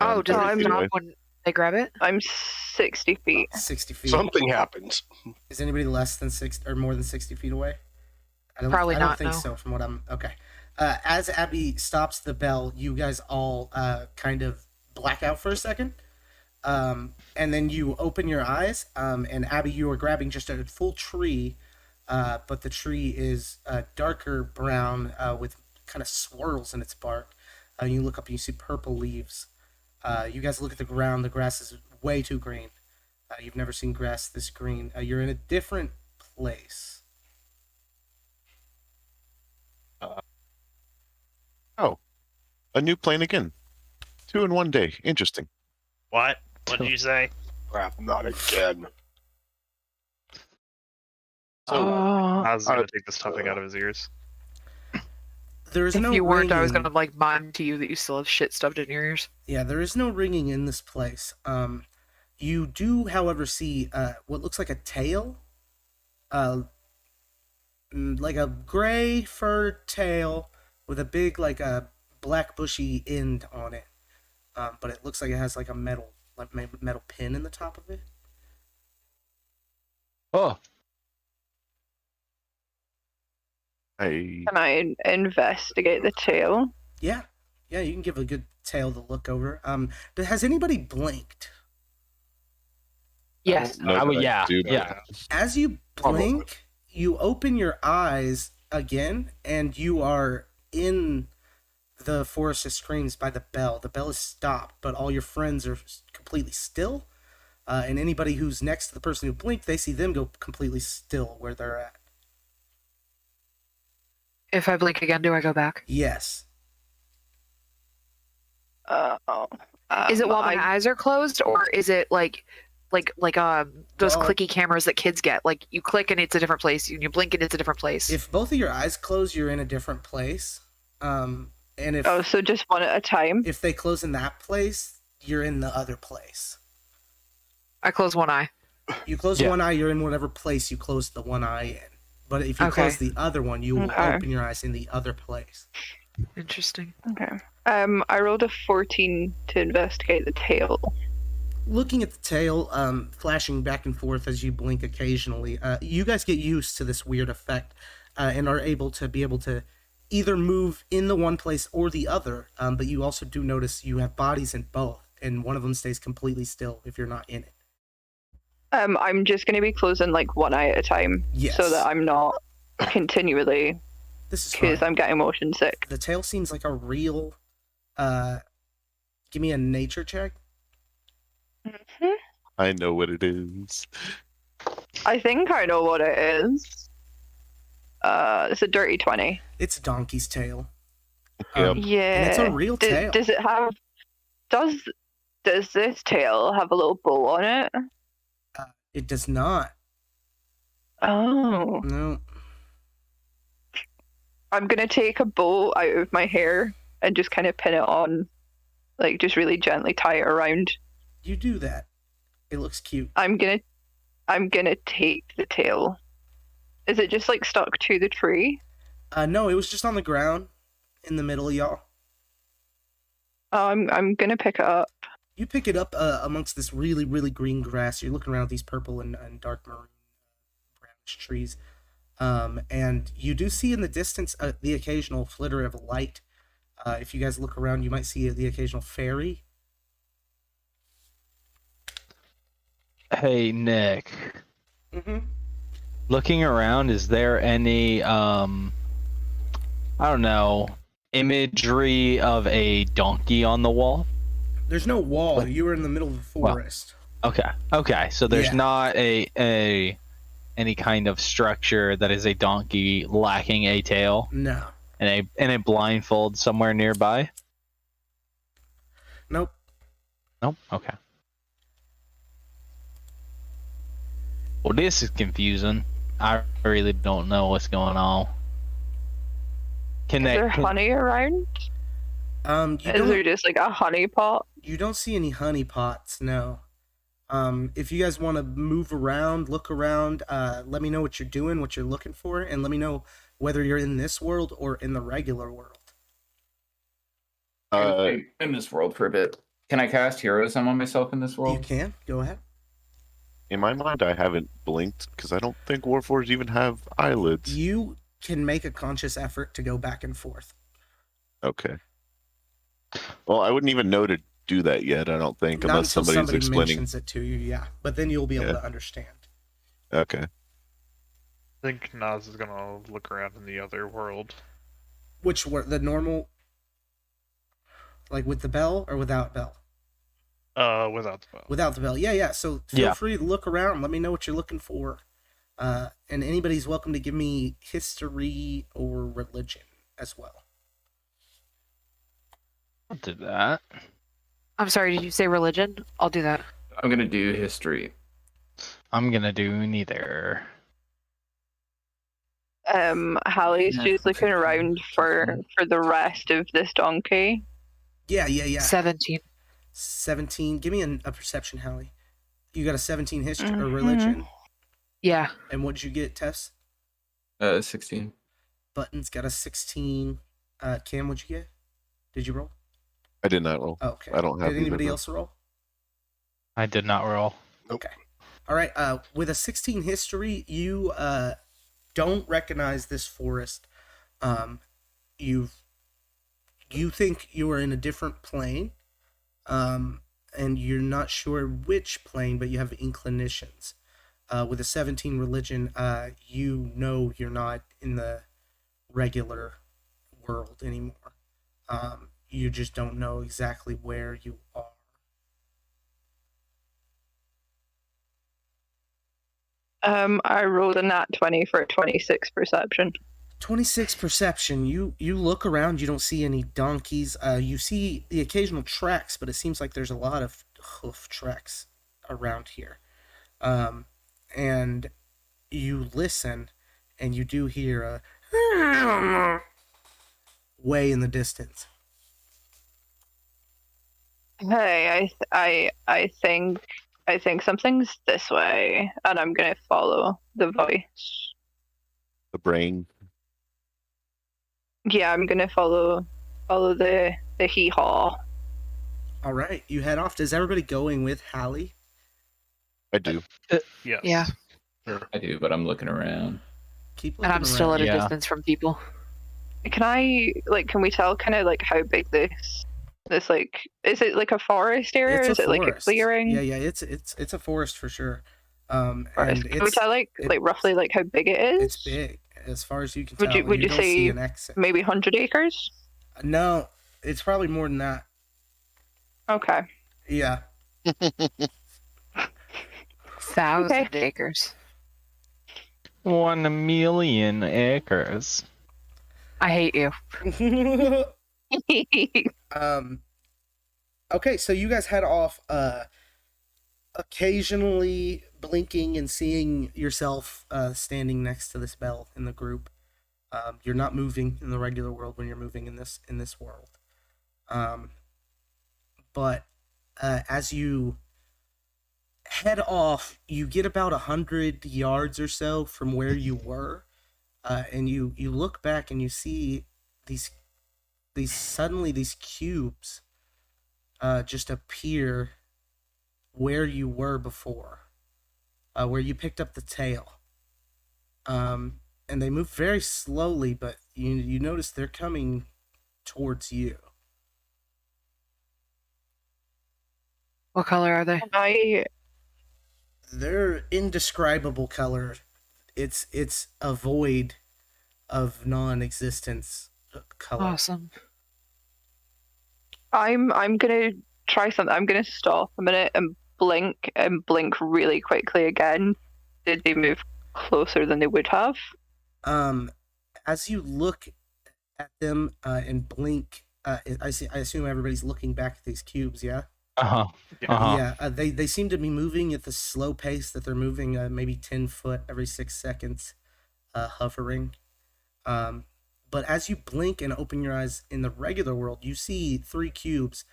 Oh, does I'm it stop away. when they grab it? I'm 60 feet. 60 feet. Something happens. Is anybody less than 6 or more than 60 feet away? Probably I don't not, think no. so. From what I'm okay. As Abby stops the bell, you guys all kind of black out for a second, and then you open your eyes. And Abby, you are grabbing just a full tree, but the tree is darker brown with kind of swirls in its bark. You look up and you see purple leaves. You guys look at the ground. The grass is way too green. You've never seen grass this green. You're in a different place. A new plane again. 2 in 1 day. Interesting. What? What did you say? Crap, not again. Nas is gonna take the stuffing out of his ears. There is If no you weren't, I was ringing. gonna like mime to you that you still have shit stuffed in your ears. Yeah, there is no ringing in this place. You do, however, see what looks like a tail, like a gray fur tail with a big, like a black bushy end on it. But it looks like it has like a metal pin in the top of it. Oh, I Can I investigate the tail? Yeah, you can give a good tail to look over. But has anybody blinked? Yes. No, I would- but yeah, do know yeah. that. As you blink, you open your eyes again, and you are in the Forest of Screams by the bell. The bell is stopped, but all your friends are completely still. And anybody who's next to the person who blinked, they see them go completely still where they're at. If I blink again, do I go back? Yes. Is it while my eyes are closed, or is it like those Well- clicky cameras that kids get? Like you click and it's a different place, and you blink and it's a different place. If both of your eyes close, you're in a different place. And if Oh, so just one at a time? if they close in that place, you're in the other place. I close one eye. You close Yeah. one eye, you're in whatever place you close the one eye in. But if you Okay. close the other one, you will Okay. open your eyes in the other place. Interesting. Okay. I rolled a 14 to investigate the tail. looking at the tail, flashing back and forth as you blink occasionally, you guys get used to this weird effect and are able to either move in the one place or the other. But you also do notice you have bodies in both, and one of them stays completely still if you're not in it. I'm just going to be closing like one eye at a time, Yes. so that I'm not continually, This is because fine. I'm getting motion sick. The tail seems like a real. Give me a nature check. Mm-hmm. I know what it is. I think I know what it is. It's a dirty 20. It's a donkey's tail. Yep. Yeah. And it's a real tail. Does it have? Does this tail have a little bow on it? It does not. Oh. No. I'm gonna take a bow out of my hair and just kind of pin it on, like just really gently tie it around. You do that. It looks cute. I'm gonna take the tail. Is it just like stuck to the tree? No, it was just on the ground in the middle of y'all. Oh, I'm gonna pick it up. You pick it up amongst this really, really green grass. You're looking around at these purple and dark maroon brownish trees. And you do see in the distance the occasional flitter of light. If you guys look around, you might see the occasional fairy. Hey, Nick. Mm-hmm. Looking around, is there any, I don't know, imagery of a donkey on the wall? There's no wall. You were in the middle of the forest. Okay. So there's Yeah. not any kind of structure that is a donkey lacking a tail No. and a blindfold somewhere nearby? Nope. Nope. Okay. Well, this is confusing. I really don't know what's going on. Is there honey around? Is Is there just like a honey pot? You don't see any honey pots, no. If you guys want to move around, look around, let me know what you're doing, what you're looking for, and let me know whether you're in this world or in the regular world. In this world for a bit. Can I cast heroism on myself in this You world? can. Go ahead. In my mind, I haven't blinked because I don't think Warforged even have eyelids. You can make a conscious effort to go back and forth. Okay. Well, I wouldn't even know to do that yet, I don't think, Not unless until somebody's somebody explaining. mentions it to you, yeah. But then you'll be able to understand. Okay. I think Nas is gonna look around in the other world. Which were the normal, like with the bell or without bell? Without the bell. Without the bell, yeah. So feel free to look around. Let me know what you're looking for. And anybody's welcome to give me history or religion as well. I'll do that. I'm sorry, did you say religion? I'll do that. I'm gonna do history. I'm gonna do neither. Hallie's just looking around for the rest of this donkey. Yeah. 17. 17. Give me a perception, Hallie. You got a 17 history or religion. Yeah. And what'd you get, Tess? 16. Button's got a 16. Cam, what'd you get? Did you roll? I did not roll. Okay. I don't have Did anybody either. else roll? I did not roll. Okay. All right. With a 16 history, you don't recognize this forest. You think you are in a different plane, and you're not sure which plane, but you have inclinations. With a 17 religion, you know you're not in the regular world anymore. You just don't know exactly where you are. I rolled a nat 20 for a 26 perception. 26 perception. You look around, you don't see any donkeys. You see the occasional tracks, but it seems like there's a lot of hoof tracks around here. And you listen, and you do hear a way in the distance. Hey, I think something's this way, and I'm gonna follow the voice. The brain. Yeah, I'm gonna follow the hee haw. All right, you head off. Is everybody going with Hallie? I do. Yes. Yeah. Sure. I do, but I'm looking around. Keep looking And I'm still around. at a Yeah. distance from people. Can we tell kind of like how big this like, is it like a forest area? It's a Is it like a forest. clearing? Yeah, it's a forest for sure. Forest. And Can we tell like roughly like how big it is? It's big as far as you can Would tell. you would you don't say see an exit. maybe 100 acres? No, it's probably more than that. Okay. Yeah. 1,000 acres. 1 million acres. I hate you. Okay, so you guys head off, occasionally blinking and seeing yourself standing next to this bell in the group. You're not moving in the regular world when you're moving in this world. But as you head off, you get about 100 yards or so from where you were, and you look back and you see these cubes just appear where you were before, where you picked up the tail. And they move very slowly, but you notice they're coming towards you. What color are they? They're indescribable color. It's a void of non-existence color. Awesome. I'm gonna try something. I'm gonna stop a minute and blink really quickly again. Did they move closer than they would have? As you look at them and blink, I assume everybody's looking back at these cubes. Yeah. Yeah, they seem to be moving at the slow pace that they're moving, maybe 10 foot every 6 seconds, hovering. But as you blink and open your eyes in the regular world, you see 3 cubes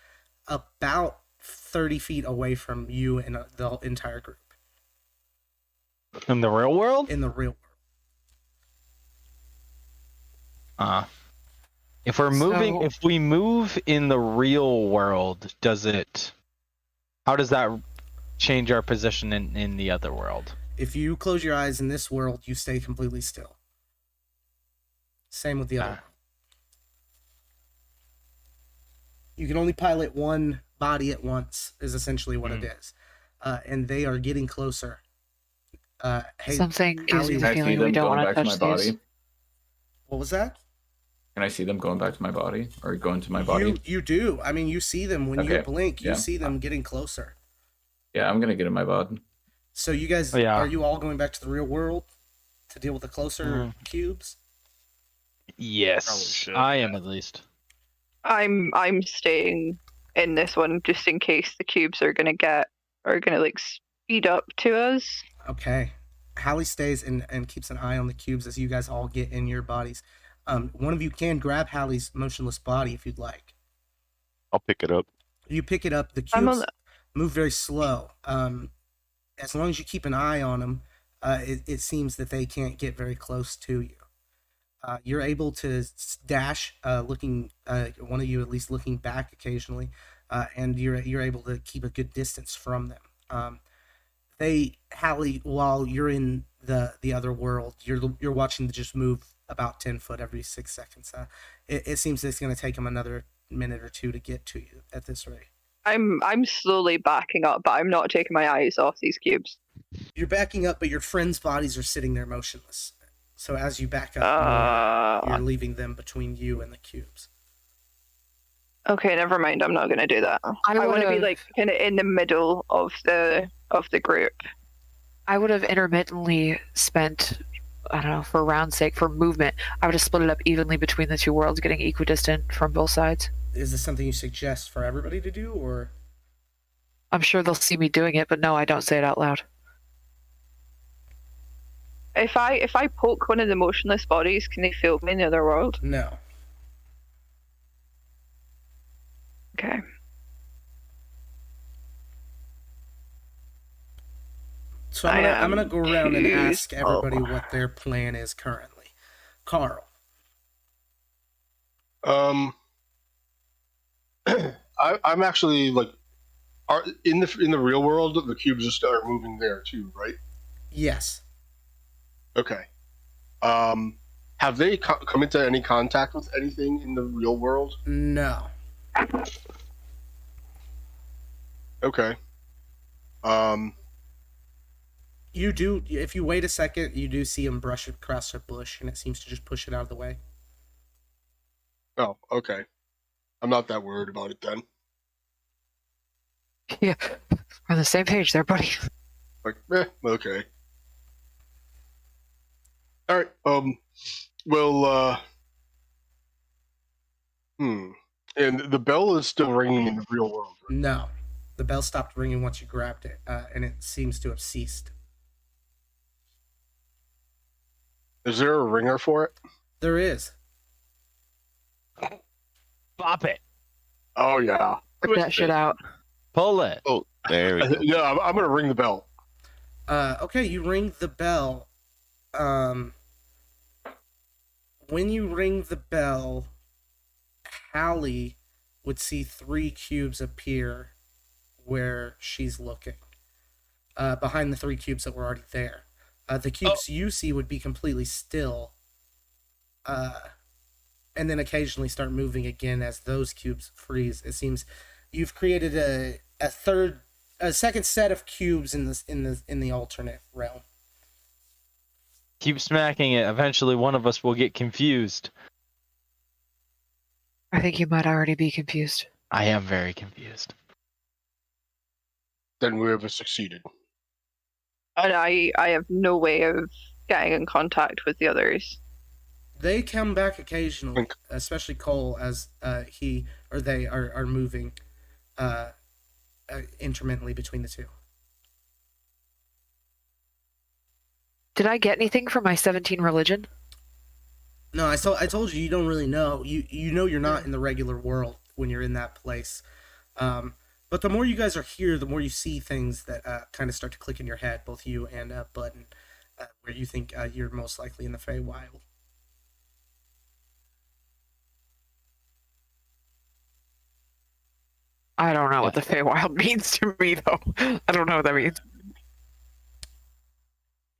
about 30 feet away from you and the entire group. In the real world? In the real world. If we move in the real world, how does that change our position in the other world? If you close your eyes in this world, you stay completely still. Same with the other. You can only pilot one body at once, is essentially what it is. And they are getting closer. Something gives me the feeling we don't want to touch these. What was that? Can I see them going back to my body or going to my body? You do. I mean, you see them when you blink. You see them getting closer. Yeah, I'm gonna get in my body. So you guys, are you all going back to the real world to deal with the closer cubes? Yes, I am at least. I'm staying in this one just in case the cubes are gonna like speed up to us. Okay. Hallie stays and keeps an eye on the cubes as you guys all get in your bodies. One of you can grab Hallie's motionless body if you'd like. I'll pick it up. You pick it up. The cubes move very slow. As long as you keep an eye on them, it seems that they can't get very close to you. You're able to dash, looking, one of you at least looking back occasionally, and you're able to keep a good distance from them. Hallie, while you're in the other world, you're watching them just move about 10 foot every 6 seconds. It seems it's going to take them another minute or two to get to you at this rate. I'm slowly backing up, but I'm not taking my eyes off these cubes. You're backing up, but your friends' bodies are sitting there motionless. So as you back up, you're leaving them between you and the cubes. Okay, never mind. I'm not going to do that. I want to be like kind of in the middle of the group. I would have intermittently spent, I don't know, for round's sake, for movement, I would have split it up evenly between the two worlds, getting equidistant from both sides. Is this something you suggest for everybody to do, or? I'm sure they'll see me doing it, but no, I don't say it out loud. If I poke one of the motionless bodies, can they feel me in the other world? No. Okay. So I'm gonna go around and ask everybody what their plan is currently. Carl. I'm actually like, are in the real world the cubes just are moving there too, right? Yes. Okay. Have they come into any contact with anything in the real world? No. Okay. You do, if you wait a second, you do see him brush across a bush, and it seems to just push it out of the way. Oh, okay. I'm not that worried about it then. Yeah, we're on the same page there, buddy. Like, okay. All right. Well, and the bell is still ringing in the real world, right? No. The bell stopped ringing once you grabbed it, and it seems to have ceased. Is there a ringer for it? There is. Bop it. Oh yeah. Put that shit out. Pull it. Oh, there we go. Yeah, I'm gonna ring the bell. Okay, you ring the bell. When you ring the bell, Hallie would see 3 cubes appear where she's looking. Behind the 3 cubes that were already there. The cubes you see would be completely still. And then occasionally start moving again as those cubes freeze. It seems you've created a second set of cubes in the alternate realm. Keep smacking it. Eventually, one of us will get confused. I think you might already be confused. I am very confused. Then we have succeeded. And I have no way of getting in contact with the others. They come back occasionally, especially Cole, as he or they are moving intermittently between the two. Did I get anything from my 17 religion? No, I told you don't really know. You know you're not in the regular world when you're in that place. But the more you guys are here, the more you see things that kind of start to click in your head, both you and Button, where you think you're most likely in the Feywild. I don't know what the Feywild means to me, though. I don't know what that means.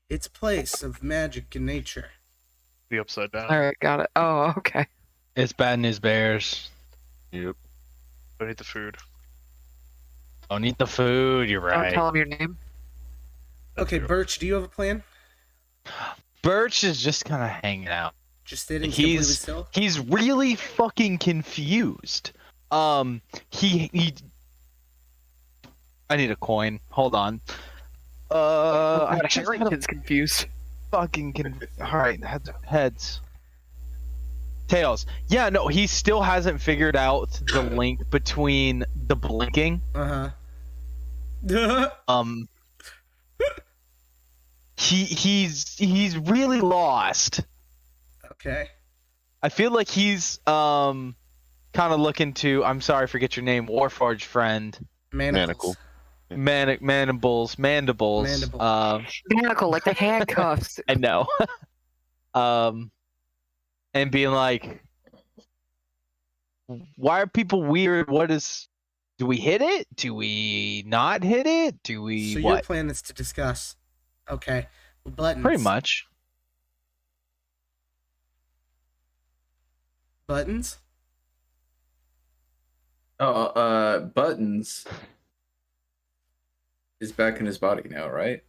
It's a place of magic and nature. The upside down. All right, got it. Oh, okay. It's bad news bears. Yep. Don't eat the food. Don't eat the food. You're Don't right. tell him your name. Okay, Birch, do you have a plan? Birch is just kind of hanging out. Just sitting completely still? He's really fucking confused. He I need a coin. Hold on. I just had a Harrington's confused. fucking all right, heads. Tails. Yeah, no, he still hasn't figured out the link between the blinking. He's really lost. Okay. I feel like he's kind of looking to, I'm sorry, I forget your name, Warforged friend. Manacles. Mandibles. Mandible. Manacle, like the handcuffs. I know. And being like, why are people weird? Do we hit it? Do we not hit it? Do we So what? your plan is to discuss. Okay. Buttons. Pretty much. Buttons? Buttons is back in his body now, right?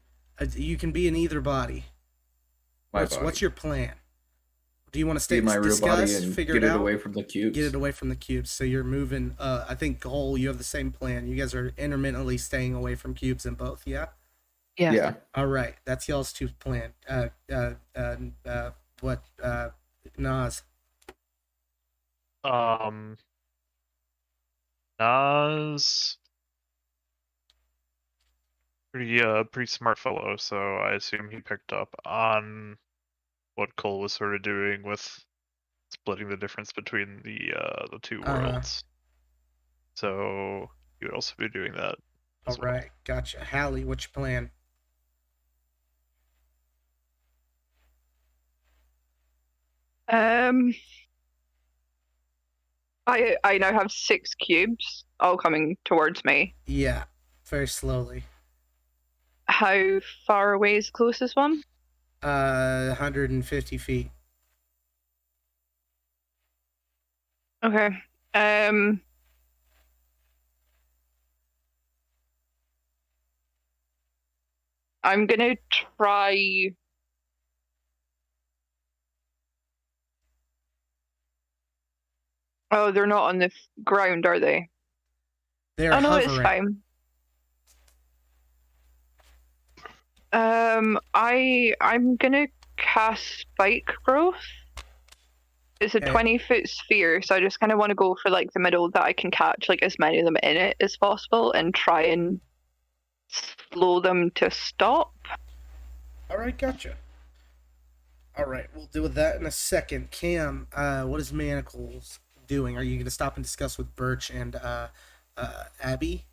You can be in either body. What's your plan? Do you want to stay my real body discuss, and figure get it it out? away from the cubes? Get it away from the cubes. So you're moving. I think Cole, you have the same plan. You guys are intermittently staying away from cubes in both. Yeah. Yeah. Yeah. All right. That's y'all's two plan. What? Nas. Nas, pretty smart fellow, so I assume he picked up on what Cole was sort of doing with splitting the difference between the two worlds. So he would also be doing that. All right. Gotcha. Hallie, what's your plan? I now have 6 cubes, all coming towards me. Yeah, very slowly. How far away is the closest one? 150 feet. Okay. I'm gonna try. Oh, they're not on the ground, are they? They're Oh no, hovering. it's fine. I'm gonna cast spike growth. It's a 20-foot sphere, so I just kind of want to go for like the middle that I can catch like as many of them in it as possible and try and slow them to stop. All right, gotcha. All right, we'll deal with that in a second. Cam, what is Manacles doing? Are you going to stop and discuss with Birch and Abby?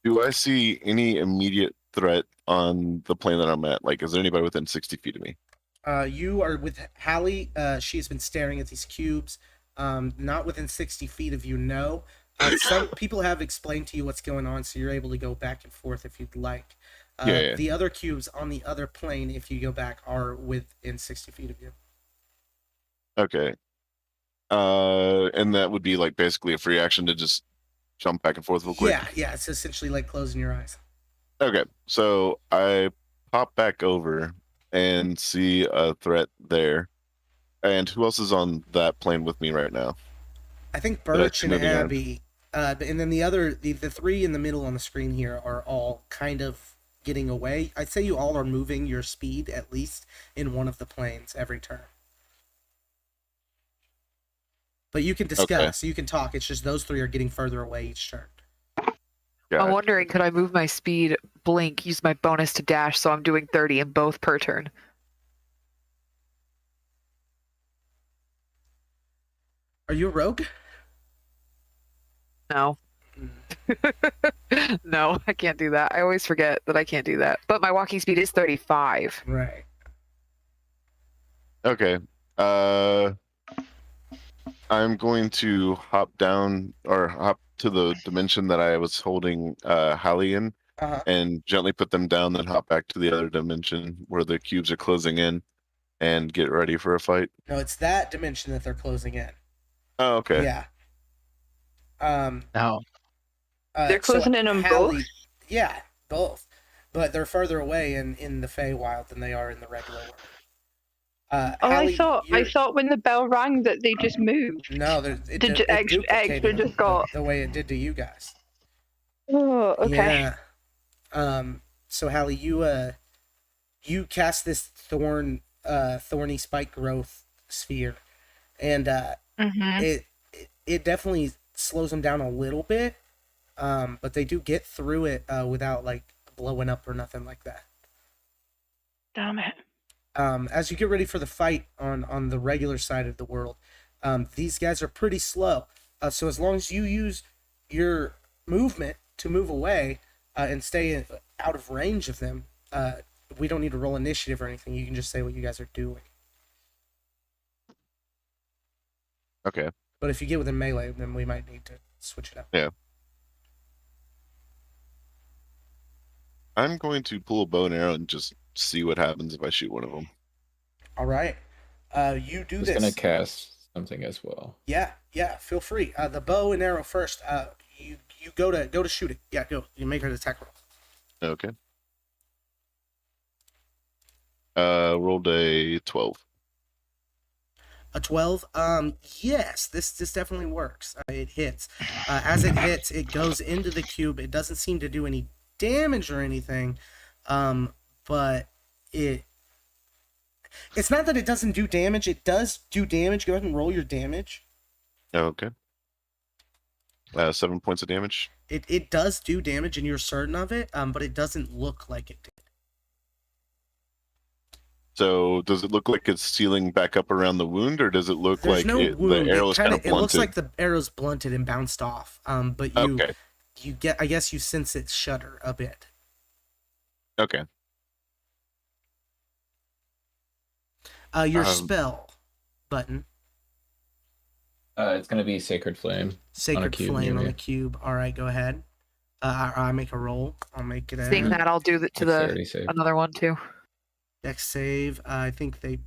Do I see any immediate threat on the plane that I'm at? Like, is there anybody within 60 feet of me? You are with Hallie. She has been staring at these cubes. Not within 60 feet of you, no. Some people have explained to you what's going on, so you're able to go back and forth if you'd like. Yeah. The other cubes on the other plane, if you go back, are within 60 feet of you. Okay. And that would be like basically a free action to just jump back and forth real quick? Yeah, it's essentially like closing your eyes. Okay, so I pop back over and see a threat there. And who else is on that plane with me right now? I think Birch and Abby, and then the three in the middle on the screen here are all kind of getting away. I'd say you all are moving your speed at least in one of the planes every turn. But you can discuss, you can talk. It's just those three are getting further away each turn. I'm wondering, could I move my speed, blink, use my bonus to dash, so I'm doing 30 in both per turn? Are you a rogue? No. No, I can't do that. I always forget that I can't do that. But my walking speed is 35. Right. Okay. I'm going to hop down or hop to the dimension that I was holding Hallie in and gently put them down, then hop back to the other dimension where the cubes are closing in and get ready for a fight. No, it's that dimension that they're closing in. Oh, okay. Yeah. No. They're closing in on both? Yeah, both. But they're further away in the Feywild than they are in the regular world. Hallie, I thought when the bell rang that they just moved. No, it extra just got the way it did to you guys. Oh, okay. Yeah. So Hallie, you cast this thorny spike growth sphere, and it definitely slows them down a little bit. But they do get through it without like blowing up or nothing like that. Damn it. As you get ready for the fight on the regular side of the world, these guys are pretty slow. So as long as you use your movement to move away and stay out of range of them, we don't need to roll initiative or anything. You can just say what you guys are doing. Okay. But if you get within melee, then we might need to switch it up. Yeah. I'm going to pull a bow and arrow and just see what happens if I shoot one of them. All right. You do this. I was going to cast something as well. Yeah. Feel free. The bow and arrow first. You go to shoot it. Yeah, go. You make an attack roll. Okay. Rolled a 12. A 12? Yes, this definitely works. It hits. As it hits, it goes into the cube. It doesn't seem to do any damage or anything, but it's not that it doesn't do damage. It does do damage. Go ahead and roll your damage. Okay. 7 points of damage. It does do damage, and you're certain of it, but it doesn't look like it did. So does it look like it's sealing back up around the wound, or does it look There's like no wound. the arrow's kind of blunted? It looks like the arrow's blunted and bounced off. But you get, I guess you sense it shudder a bit. Okay. Your spell button. It's gonna be Sacred Flame. Sacred cube Flame near on me. the cube. All right, go ahead. I make a roll. I'll make it Seeing that, I'll do Dexterity save. another one too. Dex save. I think they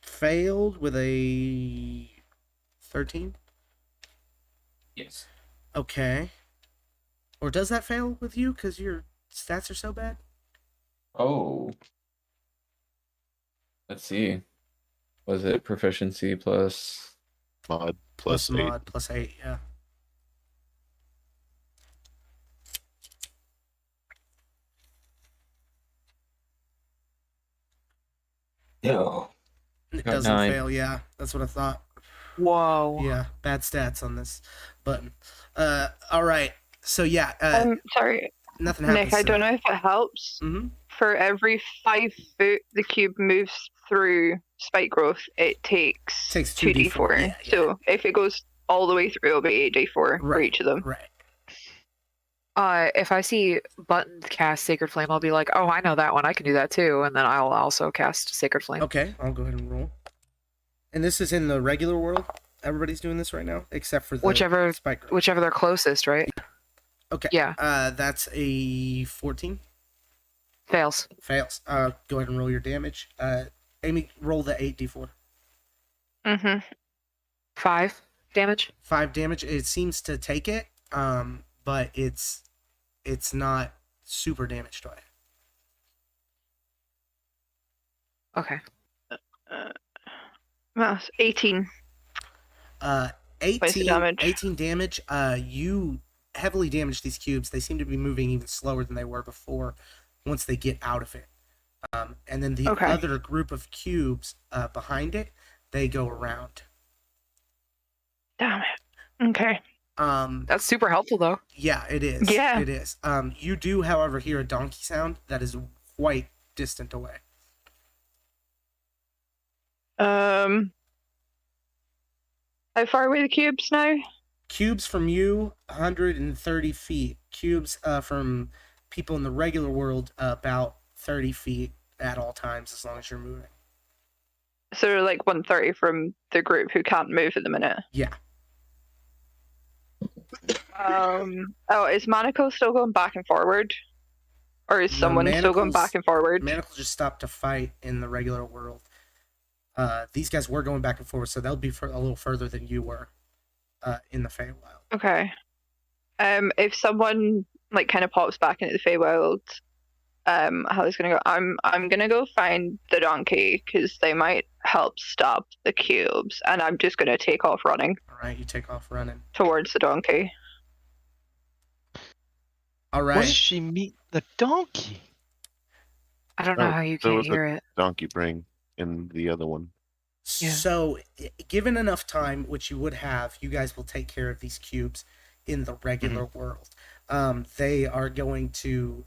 failed with a 13. Yes. Okay. Or does that fail with you because your stats are so bad? Oh. Let's see. Was it proficiency plus Mod Plus 8. mod plus 8, yeah. No. It Got doesn't 9. fail, yeah. That's what I thought. Whoa. Yeah, bad stats on this button. All right. So yeah, Sorry, nothing happens. Nick. I don't know if it helps. Mm-hmm. For every 5 foot the cube moves through spike growth, it takes 2d4. Yeah. So if it goes all the way through, it'll be 8d4 for Right, each of them. Right. If I see Button cast Sacred Flame, I'll be like, oh, I know that one. I can do that too. And then I'll also cast Sacred Flame. Okay, I'll go ahead and roll. And this is in the regular world. Everybody's doing this right now, except for the Whichever spike. they're closest, right? Okay. Yeah. That's a 14. Fails. Fails. Go ahead and roll your damage. Amy, roll the 8d4. Mm-hmm. 5 damage. 5 damage. It seems to take it, but it's not super damaged by it. Okay. That's 18. 18 damage. 18 damage. You heavily damage these cubes. They seem to be moving even slower than they were before once they get out of it. And then the other group of cubes behind it, they go around. Damn it. Okay. That's super helpful though. Yeah, it is. Yeah. It is. You do, however, hear a donkey sound that is quite distant away. How far away are the cubes now? Cubes from you, 130 feet. Cubes from people in the regular world, about 30 feet at all times, as long as you're moving. So like 130 from the group who can't move at the minute. Yeah. Is Manacle still going back and forward? Or is someone still going back and forward? Manacle just stopped to fight in the regular world. These guys were going back and forth, so they'll be a little further than you were in the Feywild. Okay. If someone like kind of pops back into the Feywild, Hallie's gonna go. I'm gonna go find the donkey because they might help stop the cubes, and I'm just gonna take off running. All right, you take off running towards the donkey. All right. When does she meet the donkey? I don't know how you can't hear it. Donkey bring in the other one. Yeah. So, given enough time, which you would have, you guys will take care of these cubes in the regular world. They are going to,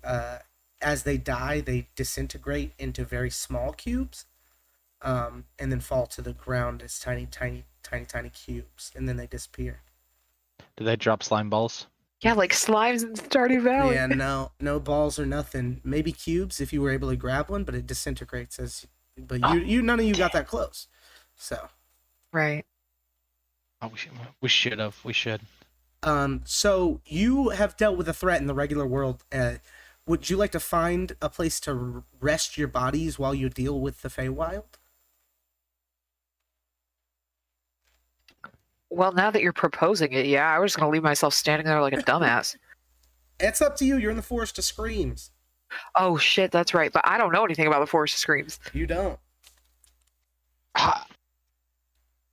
as they die, they disintegrate into very small cubes, and then fall to the ground as tiny cubes, and then they disappear. Do they drop slime balls? Yeah, like slimes in Stardew Valley. Yeah, no balls or nothing. Maybe cubes if you were able to grab one, but it disintegrates But you none of you got that close, so. Right. Oh, we should have. We should. So you have dealt with a threat in the regular world. Would you like to find a place to rest your bodies while you deal with the Feywild? Well, now that you're proposing it, yeah, I was just gonna leave myself standing there like a dumbass. It's up to you. You're in the Forest of Screams. Oh shit, that's right. But I don't know anything about the Forest of Screams. You don't.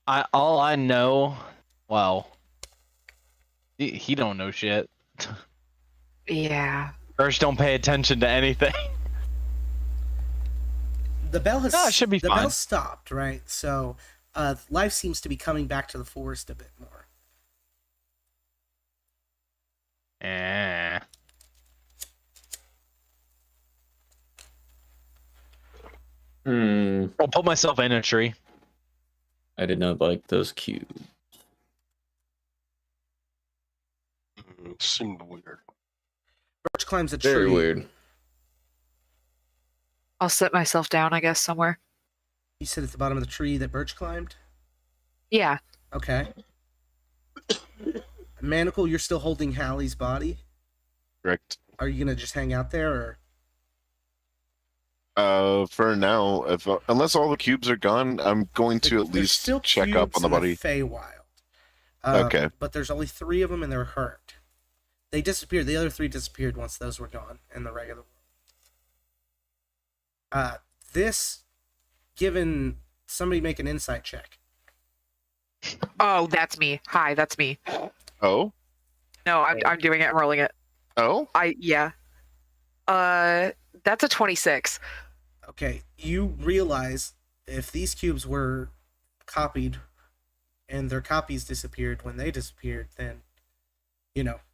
All I know, well, he don't know shit. Yeah. Urge don't pay attention to anything. The bell has. No, it should be the fine. bell stopped, right? So, life seems to be coming back to the forest a bit more. I'll put myself in a tree. I did not like those cubes. It seemed weird. Birch climbs a tree. Very weird. I'll sit myself down, I guess, somewhere. You sit at the bottom of the tree that Birch climbed? Yeah. Okay. Manacle, you're still holding Hallie's body? Correct. Are you gonna just hang out there, or? For now, if unless all the cubes are gone, I'm going to at There's least still check up cubes on the in body. Feywild. Okay. But there's only 3 of them, and they're hurt. They disappeared. The other 3 disappeared once those were gone in the regular world. Given somebody make an insight check. Oh, that's me. Hi, that's me. Oh. No, I'm doing it. I'm rolling it. Oh. Yeah. That's a 26. Okay, you realize if these cubes were copied and their copies disappeared when they disappeared, then,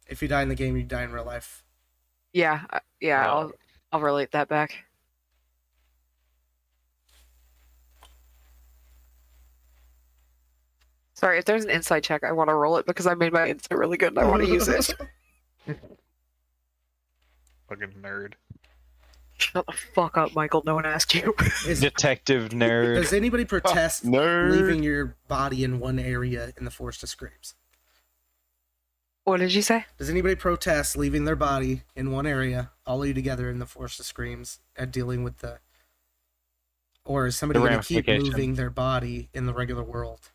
if you die in the game, you die in real life. Yeah, I'll relate that back. Sorry, if there's an insight check, I want to roll it because I made my insight really good and I want to use it. Fucking nerd. Shut the fuck up, Michael. No one asked you. Detective nerd. Does anybody protest nerd. leaving your body in one area in the Forest of Screams? What did you say? Does anybody protest leaving their body in one area, all of you together in the Forest of Screams, and dealing with the... Or is somebody going to keep moving their body in the regular world?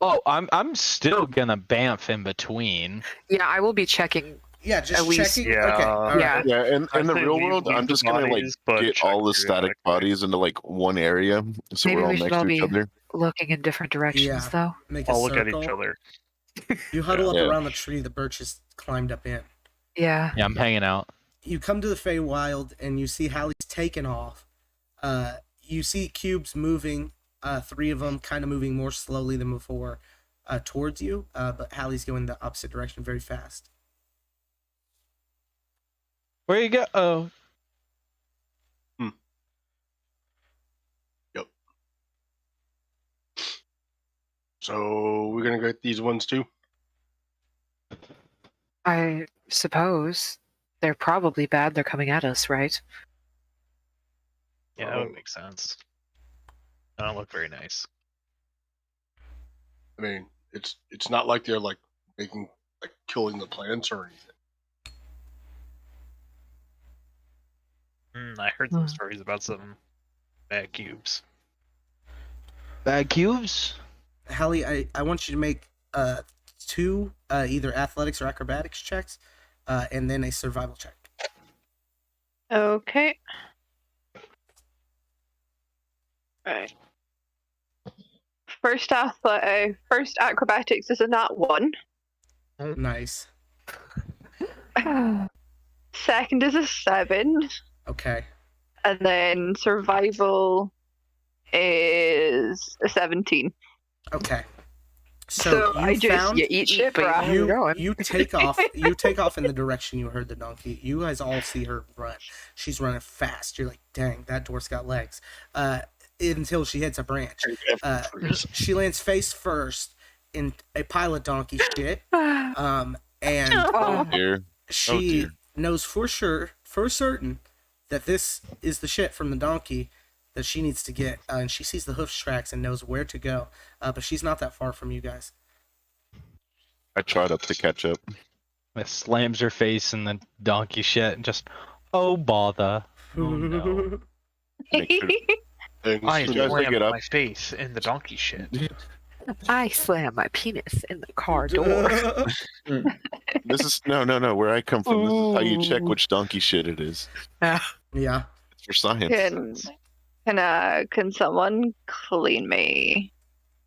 Oh, I'm still gonna bamf in between. Yeah, I will be checking. Yeah, just at least. checking. Yeah. Okay. All Yeah. right. Yeah, and in the say real leave world, I'm the just gonna bodies, but get check all the static periodically. bodies into one area, so Maybe we're all we should next all to each be other. looking in different directions, Yeah. though. Make a All look at circle. each other. You huddle up Yeah. around the tree the birch has climbed up in. Yeah. Yeah, I'm hanging out. You come to the Feywild and you see Hallie's taken off. You see cubes moving, 3 of them kind of moving more slowly than before towards you, but Hallie's going the opposite direction very fast. Where you go? Oh, Yep. So we're gonna get these ones too. I suppose they're probably bad. They're coming at us, right? Yeah, that would make sense. They don't look very nice. I mean, it's not like they're killing the plants or anything. I heard some stories about some bad cubes. bad cubes. Hallie, I want you to make 2 either athletics or acrobatics checks, and then a survival check. Okay. Right. First acrobatics is a nat 1. Nice. Second is a 7. Okay. And then survival is a 17. Okay. So I just You eat shit, but Right. you're going. You take off. You take off in the direction you heard the donkey. You guys all see her run. She's running fast. You're like, dang, that dwarf's got legs. Until she hits a branch. She lands face first in a pile of donkey shit. And Oh dear. she knows for certain, that this is the shit from the donkey that she needs to get. And she sees the hoof tracks and knows where to go. But she's not that far from you guys. I tried up to catch up. It slams her face in the donkey shit and just, oh bother. Oh no. Make sure- I You guys slammed get up. my face in the donkey shit. I slam my penis in the car door. This is no. Where I come from, this is how you check which donkey shit it is. Yeah. It's for science. Can someone clean me?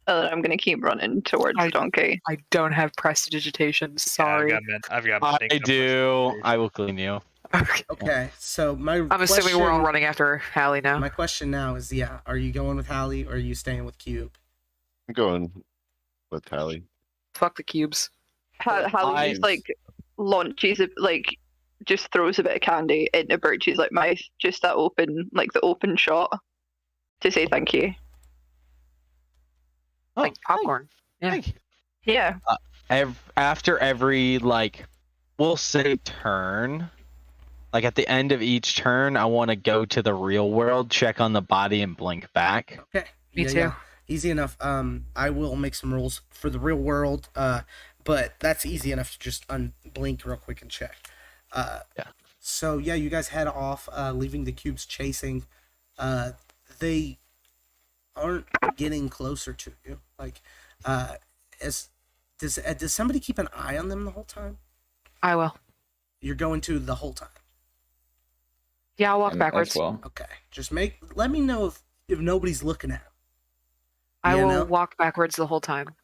I'm gonna keep running towards the donkey. I don't have prestidigitation. Sorry. I've got I mistake do. numbers. I will clean you. Okay. So I'm assuming we're all running after Hallie now. My question now is, are you going with Hallie or are you staying with Cube? I'm going with Hallie. Fuck the cubes. Hallie just launches just throws a bit of candy into Birch's mouth, just that open the open shot to say thank you. Like popcorn. Yeah. Yeah. After every, we'll say turn, at the end of each turn, I want to go to the real world, check on the body, and blink back. Okay. Me too. easy enough. I will make some rules for the real world, but that's easy enough to just blink real quick and check. Yeah. So yeah, you guys head off, leaving the cubes chasing. They aren't getting closer to you. Like, does somebody keep an eye on them the whole time? I will. You're going to the whole time. Yeah, I'll walk And backwards. as well. Okay, just let me know if nobody's looking at them. I will walk backwards the whole time.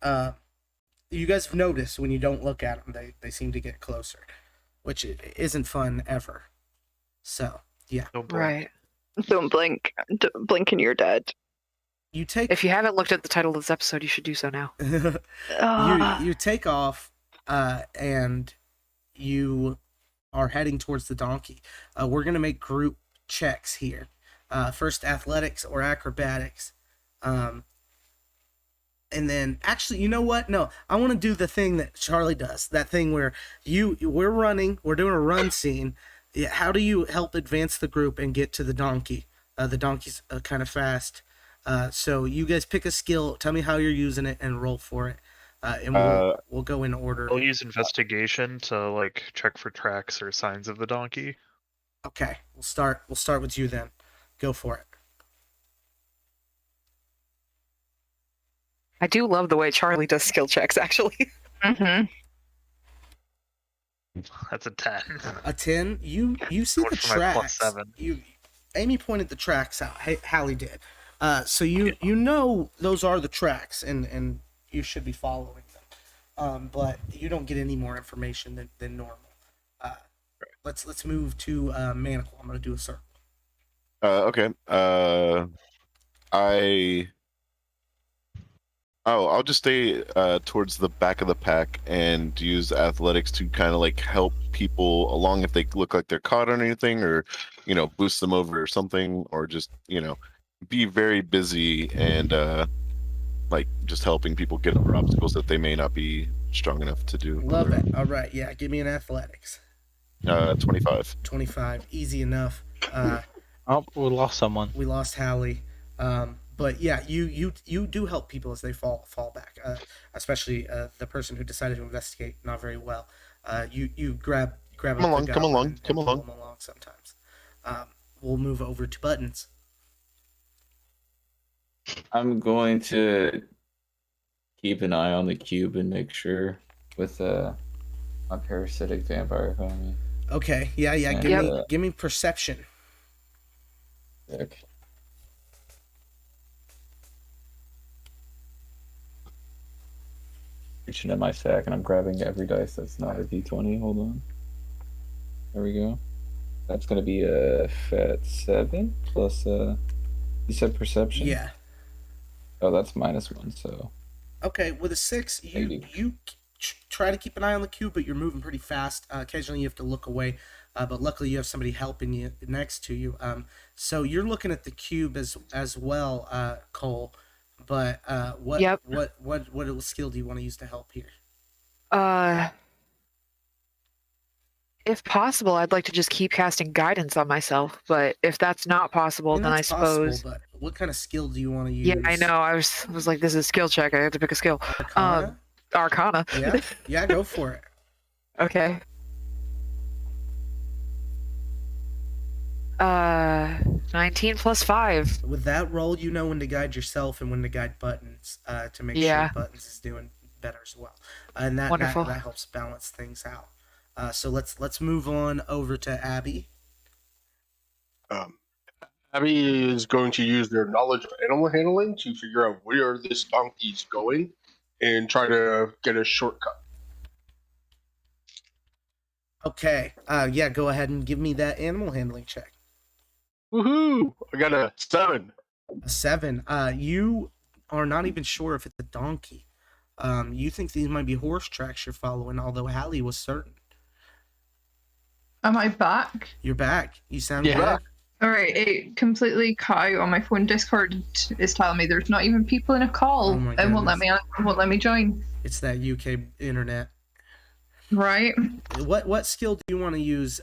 You guys have noticed when you don't look at them, they seem to get closer, which isn't fun ever. So yeah, Don't blink. Right. Don't blink. Blink and you're dead. you take If you haven't looked at the title of this episode, you should do so now. you take off, and you are heading towards the donkey. We're gonna make group checks here. First athletics or acrobatics. And then, actually, you know what? No, I want to do the thing that Charlie does. That thing where we're running, we're doing a run scene. How do you help advance the group and get to the donkey? The donkey's kind of fast. So you guys pick a skill. Tell me how you're using it and roll for it. And we'll go in order. I'll use investigation to like check for tracks or signs of the donkey. Okay, we'll start with you then. Go for it. I do love the way Charlie does skill checks, actually. Mm-hmm. That's a 10. A 10. You see Going the for my tracks. +7. Amy pointed the tracks out. Hallie did. So you know those are the tracks, and you should be following them. But you don't get any more information than normal. Let's move to Manacle. I'm gonna do a circle. Okay. I'll just stay towards the back of the pack and use athletics to kind of like help people along if they look like they're caught on anything, or boost them over or something, or just be very busy and like just helping people get over obstacles that they may not be strong enough to do. Love it. All right, yeah. Give me an athletics. 25. 25, easy enough. Oh, we lost someone. We lost Hallie. But yeah, you do help people as they fall back, especially the person who decided to investigate not very well. You grab Come along. and pull them along sometimes. We'll move over to Buttons. I'm going to keep an eye on the cube and make sure with my parasitic vampire found me. Okay, yeah. And, Give me perception. Okay. Reaching in my sack and I'm grabbing every dice that's not a d20. Hold on. There we go. That's gonna be a fat 7 plus you said perception? Yeah. Oh, that's -1, so Okay, with a 6, you try to keep an eye on the cube, but you're moving pretty fast. Occasionally you have to look away, but luckily you have somebody helping you next to you. So you're looking at the cube as well, Cole. But what skill do you want to use to help here? If possible, I'd like to just keep casting guidance on myself. But if that's not possible, then I suppose. But what kind of skill do you want to use? Yeah, I know. I was like, this is a skill check. I have to pick a skill. Arcana? Arcana. Yeah, go for it. Okay. 19 plus 5. With that roll, you know when to guide yourself and when to guide Buttons to make sure Buttons is doing better as well, and that helps balance things out. So let's move on over to Abby. Abby is going to use their knowledge of animal handling to figure out where this donkey's going and try to get a shortcut. Okay. Yeah, go ahead and give me that animal handling check. Woohoo! I got a 7. A 7. You are not even sure if it's a donkey. You think these might be horse tracks you're following, although Hallie was certain. Am I back? You're back. You sound Yeah. good. Alright, it completely cut out on my phone. Discord is telling me there's not even people in a call. Oh my It won't let me join. It's that UK internet. Right. What skill do you want to use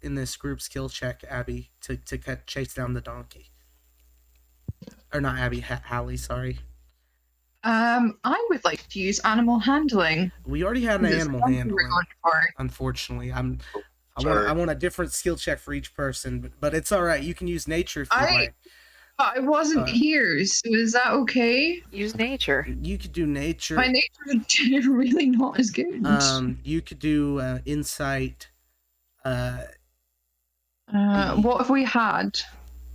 in this group skill check, Abby, to chase down the donkey? Or not Abby, Hallie, sorry. I would like to use animal handling. We already had an This is animal something handling. we're going for. Unfortunately, I Sorry. want a different skill check for each person, but it's all right. You can use nature if you like. I wasn't here, so is that okay? Use nature. You could do nature. My nature is really not as good. You could do insight. What have we had?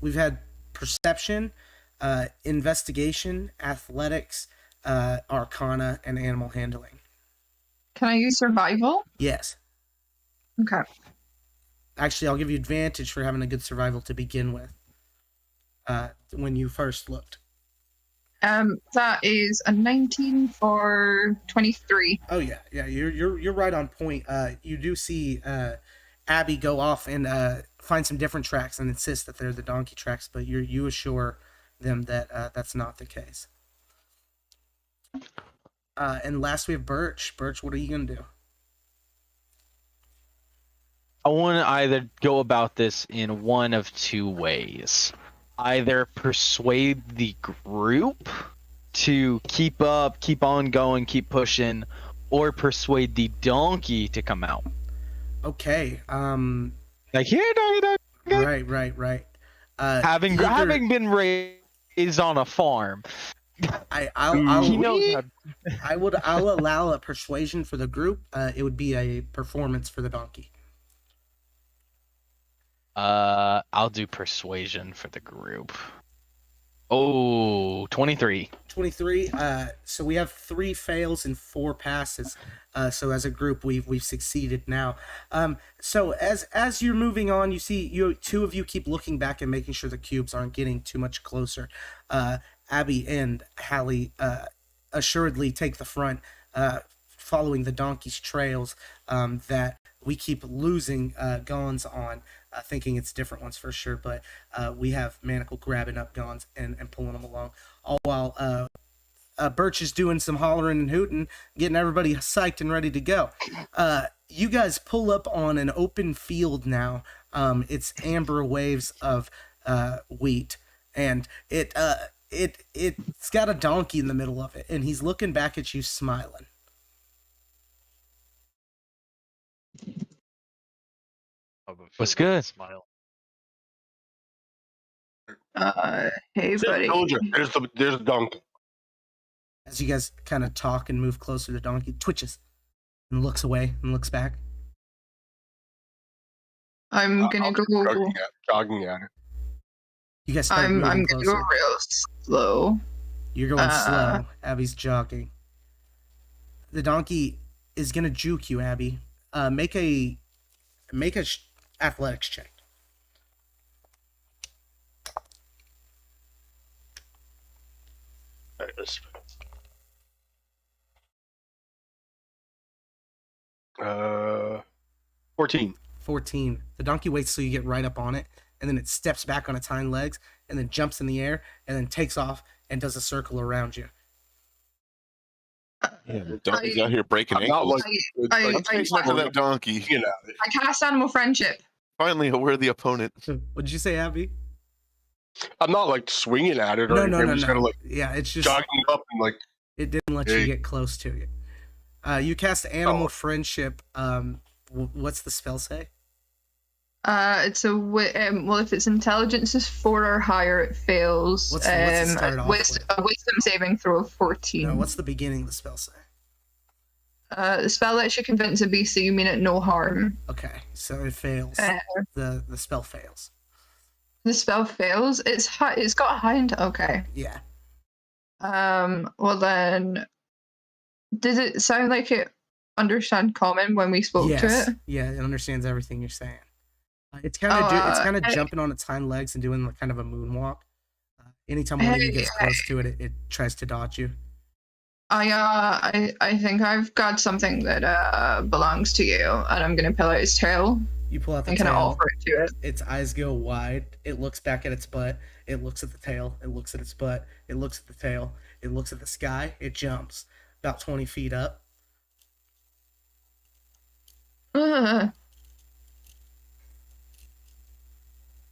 We've had perception, investigation, athletics, arcana, and animal handling. Can I use survival? Yes. Okay. Actually, I'll give you advantage for having a good survival to begin with. When you first looked. That is a 19 for 23. Oh yeah, you're right on point. You do see Abby go off and find some different tracks and insist that they're the donkey tracks, but you assure them that that's not the case. And last we have Birch. Birch, what are you gonna do? I want to either go about this in one of two ways. Either persuade the group to keep on going, keep pushing, or persuade the donkey to come out. Okay. Like, here, donkey. Right. Having been raised on a farm, I'll he knows I'll allow a persuasion for the group. It would be a performance for the donkey. I'll do persuasion for the group. Oh, 23. 23. So we have 3 fails and 4 passes. So as a group, we've succeeded now. So as you're moving on, you see two of you keep looking back and making sure the cubes aren't getting too much closer. Abby and Hallie assuredly take the front, following the donkey's trails that we keep losing Gons on. Thinking it's different ones for sure, but we have Manacle grabbing up Gons and pulling them along, all while Birch is doing some hollering and hooting, getting everybody psyched and ready to go. You guys pull up on an open field now. It's amber waves of wheat, and it's got a donkey in the middle of it, and he's looking back at you smiling. What's good? Smile. Hey, buddy. Soldier, there's the donkey. As you guys kind of talk and move closer, the donkey twitches and looks away and looks back. I'm gonna go. Jogging at it. You guys start moving I'm closer. gonna go real slow. You're going slow. Abby's jogging. The donkey is gonna juke you, Abby. Make a athletics check. There it is. 14. 14. The donkey waits till you get right up on it, and then it steps back on its hind legs, and then jumps in the air, and then takes off and does a circle around you. Yeah, the donkey's out here breaking I'm not ankles. like, I'm chasing after that donkey. you know, I cast animal friendship. Finally, a worthy opponent. What'd you say, Abby? I'm not like swinging at it or anything. I'm just kind of like yeah, it's just jogging up and like. it didn't let you get close to it. You cast animal friendship. What's the spell say? It's a well, if its intelligence is 4 or higher, it fails. What's it start off with? A wisdom saving throw of 14. No, what's the beginning of the spell say? The spell lets you convince a beast that you mean it no harm. Okay, so it fails. The spell fails. The spell fails. It's got a high okay. Yeah. Well then, did it sound like it understand common when we spoke to it? Yeah, it understands everything you're saying. It's kind of jumping on its hind legs and doing kind of a moonwalk. Anytime one of you gets close to it, it tries to dodge you. I think I've got something that belongs to you, and I'm gonna pull out its tail. You pull out the and tail. kind of offer it to it. Its eyes go wide. It looks back at its butt. It looks at the tail. It looks at its butt. It looks at the tail. It looks at the sky. It jumps about 20 feet up.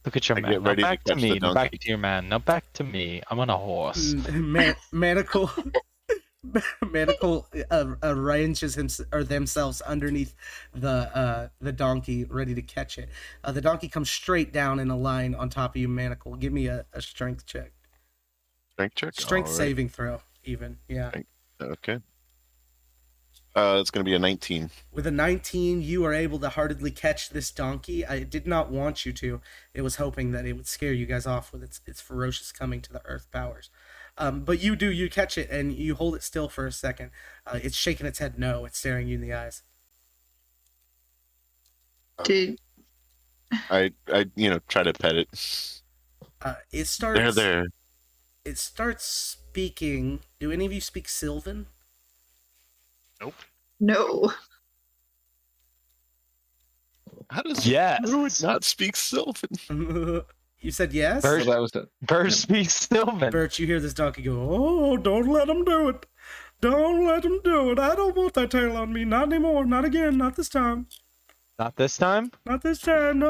Look at your I man. get Now ready to back to catch the me. Now back donkey. to your man. Now back to me. I'm on a horse. Manacle Manacle arranges themselves underneath the donkey, ready to catch it. The donkey comes straight down in a line on top of you, Manacle. Give me a strength check. Strength check? Strength All right. saving throw, even. Yeah. Okay. It's going to be a 19. With a 19, you are able to heartedly catch this donkey. I did not want you to. It was hoping that it would scare you guys off with its ferocious coming to the earth powers. But you do. You catch it, and you hold it still for a second. It's shaking its head no. It's staring you in the eyes. Did I try to pet it. It starts... There. It starts speaking... Do any of you speak Sylvan? Nope. no? How does Yes. Druid not speak Sylvan? You said yes? Birch, Well, that was it. Birch speaks Sylvan. Birch, you hear this donkey go, oh, don't let him do it. Don't let him do it. I don't want that tail on me. Not anymore. Not again. Not this time. Not this time? Not this time.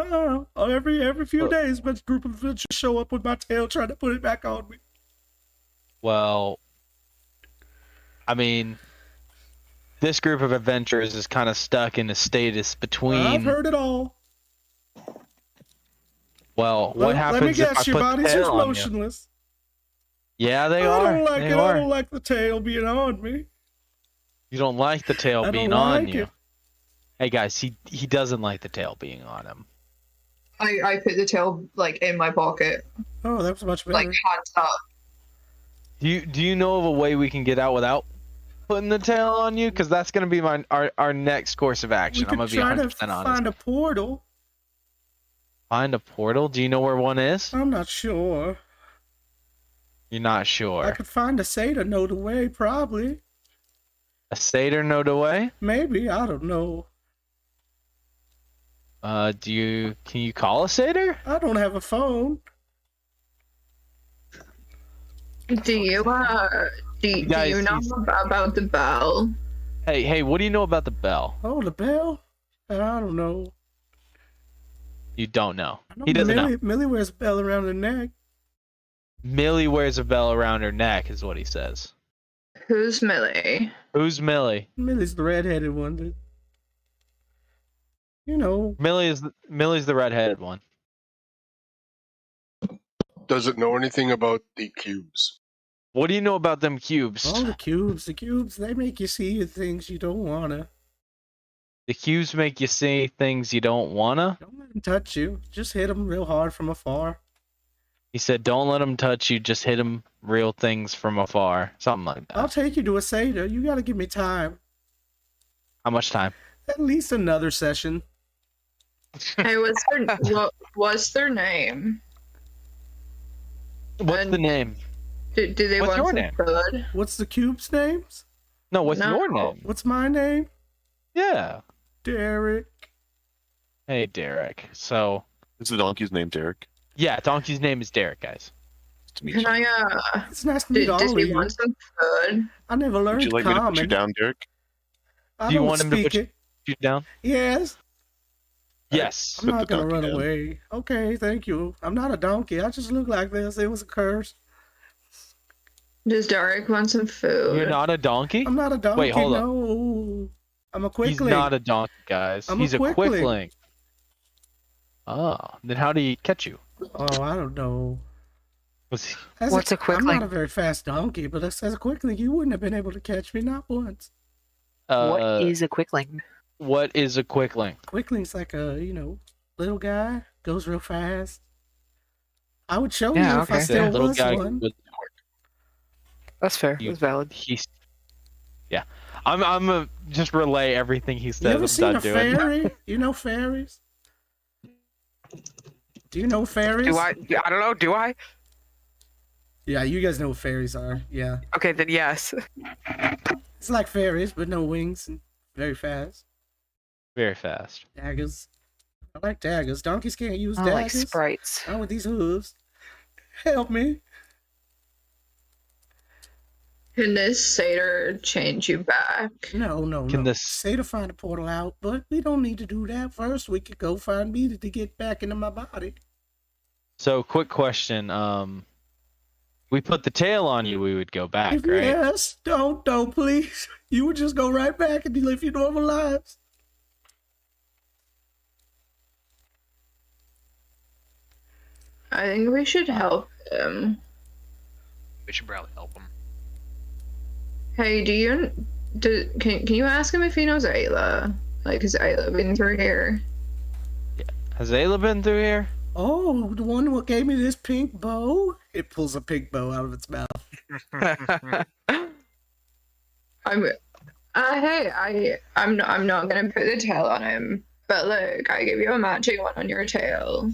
Every few days, but a group of adventurers show up with my tail trying to put it back on me. Well, I mean, this group of adventurers is kind of stuck in a status between... I've heard it all. Well, what happens let me guess, if I your put the body's tail just on you? motionless. Yeah, they I are. don't like They it. are. I don't like the tail being on me. You don't like the tail I being don't on like you. it. Hey guys, he doesn't like the tail being on him. I put the tail like in my pocket, Oh, that was much better. like hands up. Do you know of a way we can get out without putting the tail on you? Because that's gonna be our next course of action. we I'm could gonna be try 100% to honest. find a portal. Find a portal? Do you know where one is? I'm not sure. You're not I sure. could find a satyr know the way, probably. A satyr know the way? Maybe, I don't know. Can you call a satyr? I don't have a phone. Do you Guys, do you know he's- about the bell? Hey, what do you know about the bell? Oh, the bell? I don't know. You don't know. I know He doesn't know. Millie wears a bell around her neck. Millie wears a bell around her neck, is what he says. Who's Millie? Who's Millie? Millie's the redheaded one. That, you know. Millie's the redheaded one. Does it know anything about the cubes? What do you know about them cubes? Oh, the cubes, they make you see things you don't wanna. The cubes make you see things you don't wanna? Don't let them touch you. Just hit them real hard from afar. He said, don't let them touch you, just hit them real things from afar. Something like that. I'll take you to a satyr. You gotta give me time. How much time? At least another session. Hey, what's their name? What's And- the name? Do they What's want your some name? food? What's the cube's names? No, what's No. your name? What's my name? Yeah. Derek. Hey, Derek. So, Is the donkey's name Derek? yeah, Donkey's name is Derek, guys. Nice to meet Can you. I It's nice to meet all does of he you. want some food? I never Would learned you like me to put you common. down, Derek? I Do you don't want him to speak put you- it. You down? Yes. Yes. I'm Put not the gonna donkey run down. away. Okay, thank you. I'm not a donkey. I just look like this. It was a curse. Does Derek want some food? You're not a donkey? I'm not a donkey. Wait, hold up. No. I'm a He's quickling. not a donkey, guys. I'm a He's a quickling. quickling. Oh, then how do he catch you? Oh, I don't know. Was he... What's a I'm quickling? not a very fast donkey, but as a quickling, you wouldn't have been able to catch me, not once. What is a quickling? What is a quickling? Quickling's like a, little guy, goes real fast. I would show Yeah, you if I okay. still Little was guy one. with That's fair. You- That's valid. Yeah. I'm gonna just relay everything he You says. ever I'm seen done a doing. fairy? You know fairies? Do you know fairies? Do I? I don't know. Do I? Yeah, you guys know what fairies are. Yeah. Okay, then yes. It's like fairies, but no wings and very fast. Very fast. Daggers. I like daggers. Donkeys can't use I daggers. like sprites. Not with these hooves. Help me. Can this satyr change you back? No. Can this- Say to find a portal out, but we don't need to do that. First, we could go find me to get back into my body. So, quick question. We put the tail on you, we would go back, right? Yes, don't, please. You would just go right back and live your normal lives. I think we should help him. We should probably help him. Hey, can you ask him if he knows Ayla? Like, has Ayla been through here? Yeah. Has Ayla been through here? Oh, the one what gave me this pink bow? It pulls a pink bow out of its mouth. I'm not gonna put the tail on him, but look, I give you a matching one on your tail.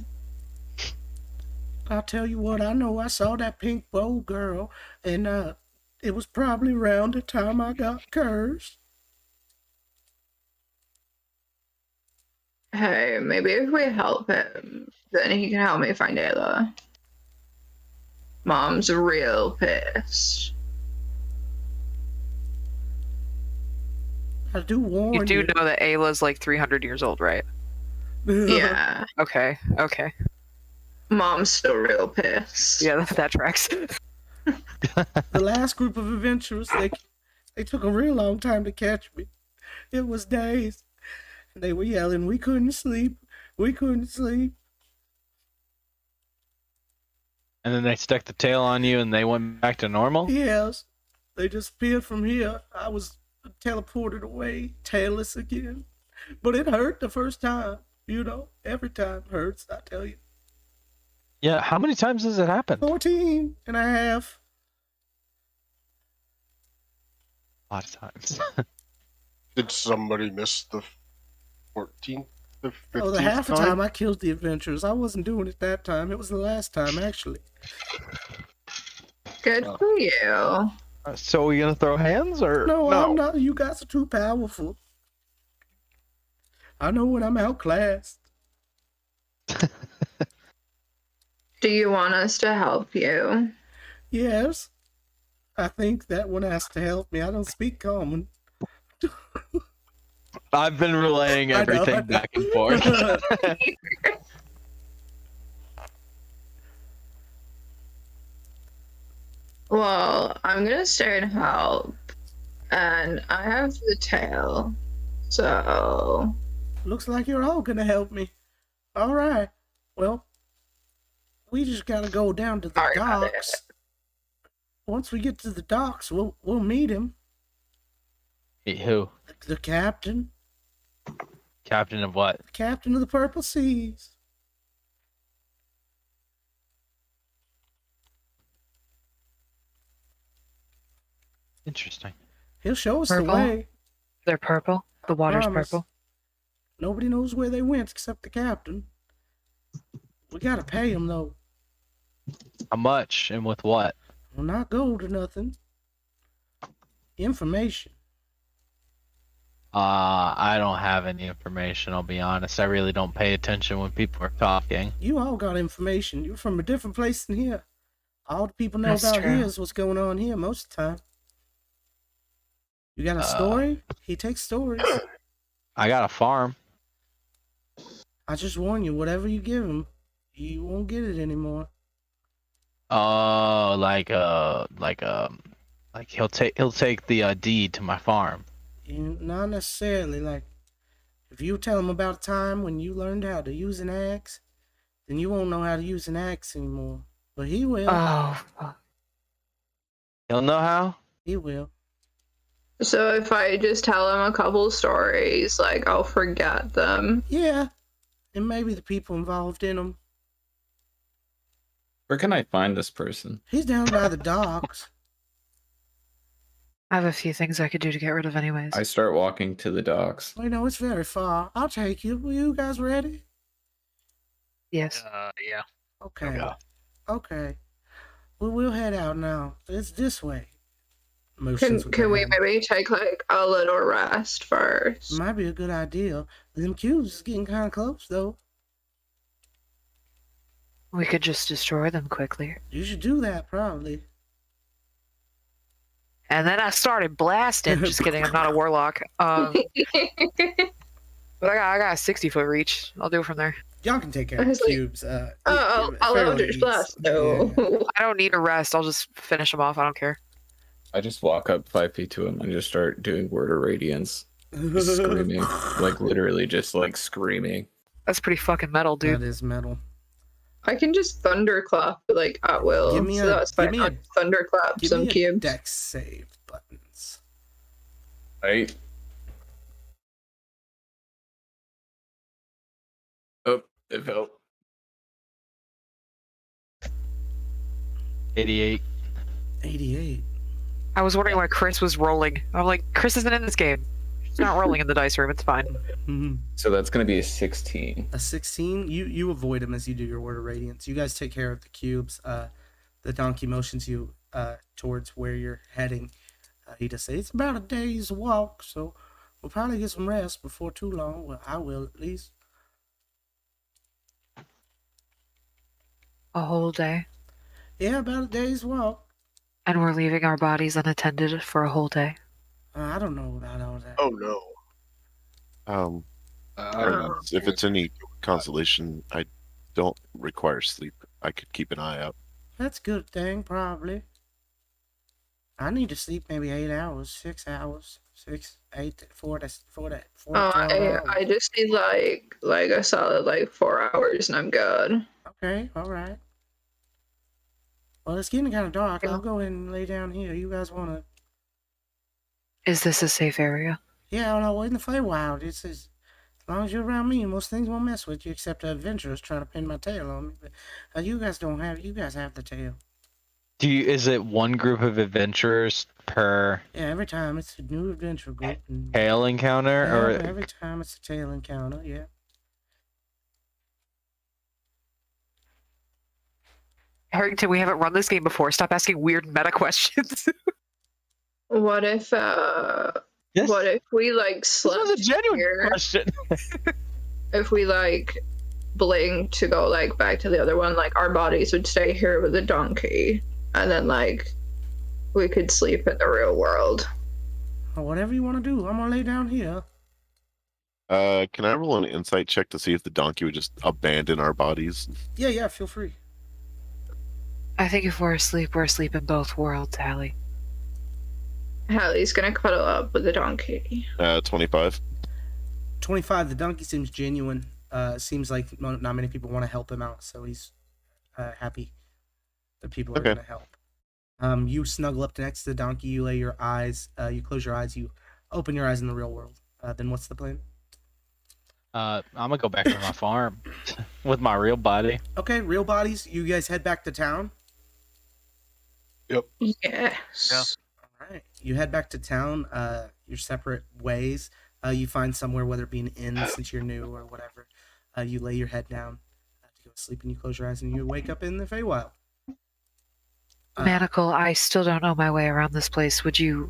I'll tell you what, I know I saw that pink bow girl, and it was probably around the time I got cursed. Hey, maybe if we help him, then he can help me find Ayla. Mom's real pissed. I do warn you. You do know that Ayla's like 300 years old, right? Yeah. Okay. Mom's still real pissed. Yeah, that tracks. The last group of adventurers, they took a real long time to catch me. It was days. They were yelling, we couldn't sleep. And then they stuck the tail on you and they went back to normal? Yes. They disappeared from here. I was teleported away, tailless again. But it hurt the first time. You know, every time hurts, I tell you. Yeah, how many times has it happened? 14 and a half. A lot of times. Did somebody miss the 14th? The 15th Oh, the half the time I killed the adventurers. I wasn't doing it that time. It was the last time, actually. Good for you. So are we gonna throw hands or No, I'm not. You guys are too powerful. I know when I'm outclassed. Do you want us to help you? Yes. I think that one has to help me. I don't speak common. I've been relaying everything back and forth. Well, I'm gonna stay and help. And I have the tail. So Looks like you're all gonna help me. All right. Well, we just gotta go down to the docks. Once we get to the docks, we'll meet him. Meet who? The captain. Captain of what? The captain of the Purple Seas. Interesting. He'll show us Purple? the way. They're purple. The water's Promise. purple. Nobody knows where they went except the captain. We gotta pay him though. How much and with what? Well, not gold or nothing. Information. I don't have any information, I'll be honest. I really don't pay attention when people are talking. You all got information. You're from a different place than here. All the people know That's about true. here is what's going on here most of the time. You got a story? He takes stories. I got a farm. I just warn you, whatever you give him, he won't get it anymore. Oh, like he'll take the deed to my farm. Not necessarily. Like, if you tell him about a time when you learned how to use an axe, then you won't know how to use an axe anymore. But he will. Oh, fuck. He'll know how? He will. So if I just tell him a couple stories, like, I'll forget them. Yeah. And maybe the people involved in them. Where can I find this person? He's down by the docks. I have a few things I could do to get rid of anyways. I start walking to the docks. I know it's very far. I'll take you. Are you guys ready? Yes. Yeah. Okay. Okay. Okay. Well, we'll head out now. It's this way. Can we maybe take, like, a little rest first? Might be a good idea. Them cubes is getting kind of close, though. We could just destroy them quickly. You should do that, probably. And then I started blasting. Just kidding. I'm not a warlock. But I got a 60-foot reach. I'll do it from there. Y'all can take care of I was the like, cubes. I'll fairly Eldritch Blast. easy. No. Yeah. I don't need a rest. I'll just finish them off. I don't care. I just walk up 5 feet to him and just start doing Word of Radiance. Just screaming. Like, literally just, like, screaming. That's pretty fucking metal, dude. That is metal. I can just thunderclap like at will. Give me so that's fine. I'll just thunderclap Give some me a cubes. dex save buttons. Right? Oh, it fell. 88. 88. I was wondering why Chris was rolling. I'm like, Chris isn't in this game. She's not rolling in the dice room. It's fine. Mm-hmm. So that's going to be a 16. A 16. You avoid him as you do your Word of Radiance. You guys take care of the cubes. The donkey motions you towards where you're heading. He just says, it's about a day's walk, so we'll probably get some rest before too long. Well, I will at least. A whole day. Yeah, about a day's walk. And we're leaving our bodies unattended for a whole day. I don't know about all that. Oh no. I don't know. If it's any consolation, I don't require sleep. I could keep an eye out. That's a good thing, probably. I need to sleep maybe 8 hours, 6 hours, 6, 8, 4 to 12 hours. I just need like a solid like 4 hours and I'm good. Okay, all right. Well, it's getting kind of dark. I'll go in and lay down here. You guys want to? Is this a safe area? Yeah, I know. In the Feywild, it's as long as you're around me, most things won't mess with you except adventurers trying to pin my tail on me. But you guys don't have. You guys have the tail. Is it one group of adventurers per Yeah, every time it's a new adventure group. And, tail encounter, yeah, or every time it's a tail encounter. Yeah. Harrington, we haven't run this game before. Stop asking weird meta questions. What if Yes. what if we like This slept was a genuine here? question. If we like blink to go like back to the other one, like our bodies would stay here with the donkey, and then like we could sleep in the real world. Or whatever you want to do. I'm gonna lay down here. Can I roll an insight check to see if the donkey would just abandon our bodies? Yeah, feel free. I think if we're asleep in both worlds, Hallie. Hallie's gonna cuddle up with the donkey. 25. 25. The donkey seems genuine. Seems like not many people want to help him out, so he's happy that people are gonna help. You snuggle up next to the donkey. You lay your eyes. You close your eyes. You open your eyes in the real world. Then what's the plan? I'm gonna go back to my farm with my real body. Okay, real bodies. You guys head back to town. Yes. Yeah. All right. You head back to town. Your separate ways. You find somewhere, whether it be an inn since you're new or whatever. You lay your head down to go to sleep, and you close your eyes, and you wake up in the Feywild. Manacle, I still don't know my way around this place. Would you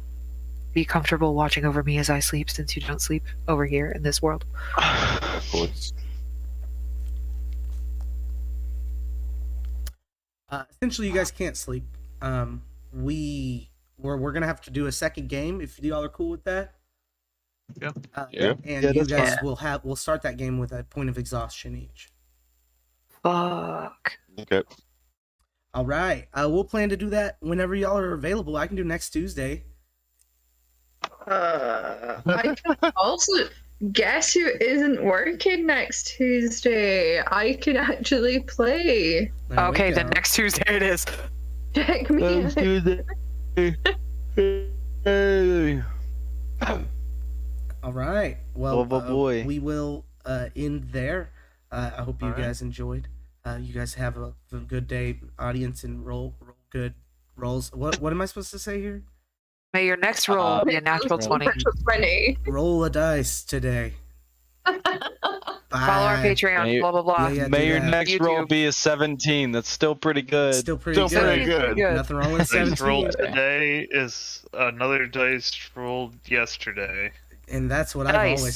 be comfortable watching over me as I sleep, since you don't sleep over here in this world? Of course. Essentially, you guys can't sleep. We're gonna have to do a second game if y'all are cool with that. Yeah. Yeah. And Yeah, you that's guys fine. we'll start that game with a point of exhaustion each. Fuck. Okay. All right. We'll plan to do that whenever y'all are available. I can do next Tuesday. I can also guess who isn't working next Tuesday. I can actually play. There we Okay, then go. next Tuesday it is. Check me out. All right. Well, Oh, boy. we will end there. I hope you All right. guys enjoyed. You guys have a good day, audience, and roll good rolls. What am I supposed to say here? May your next roll be a natural 20. Natural 20. Roll a dice today. Bye. Follow our Patreon, May- blah, blah, blah. Yeah, May do your that. next roll YouTube. be a 17. That's still pretty good. Still pretty Still good. pretty good. Nothing wrong with Dice 17. roll today is another dice rolled yesterday. And that's what I've Nice. always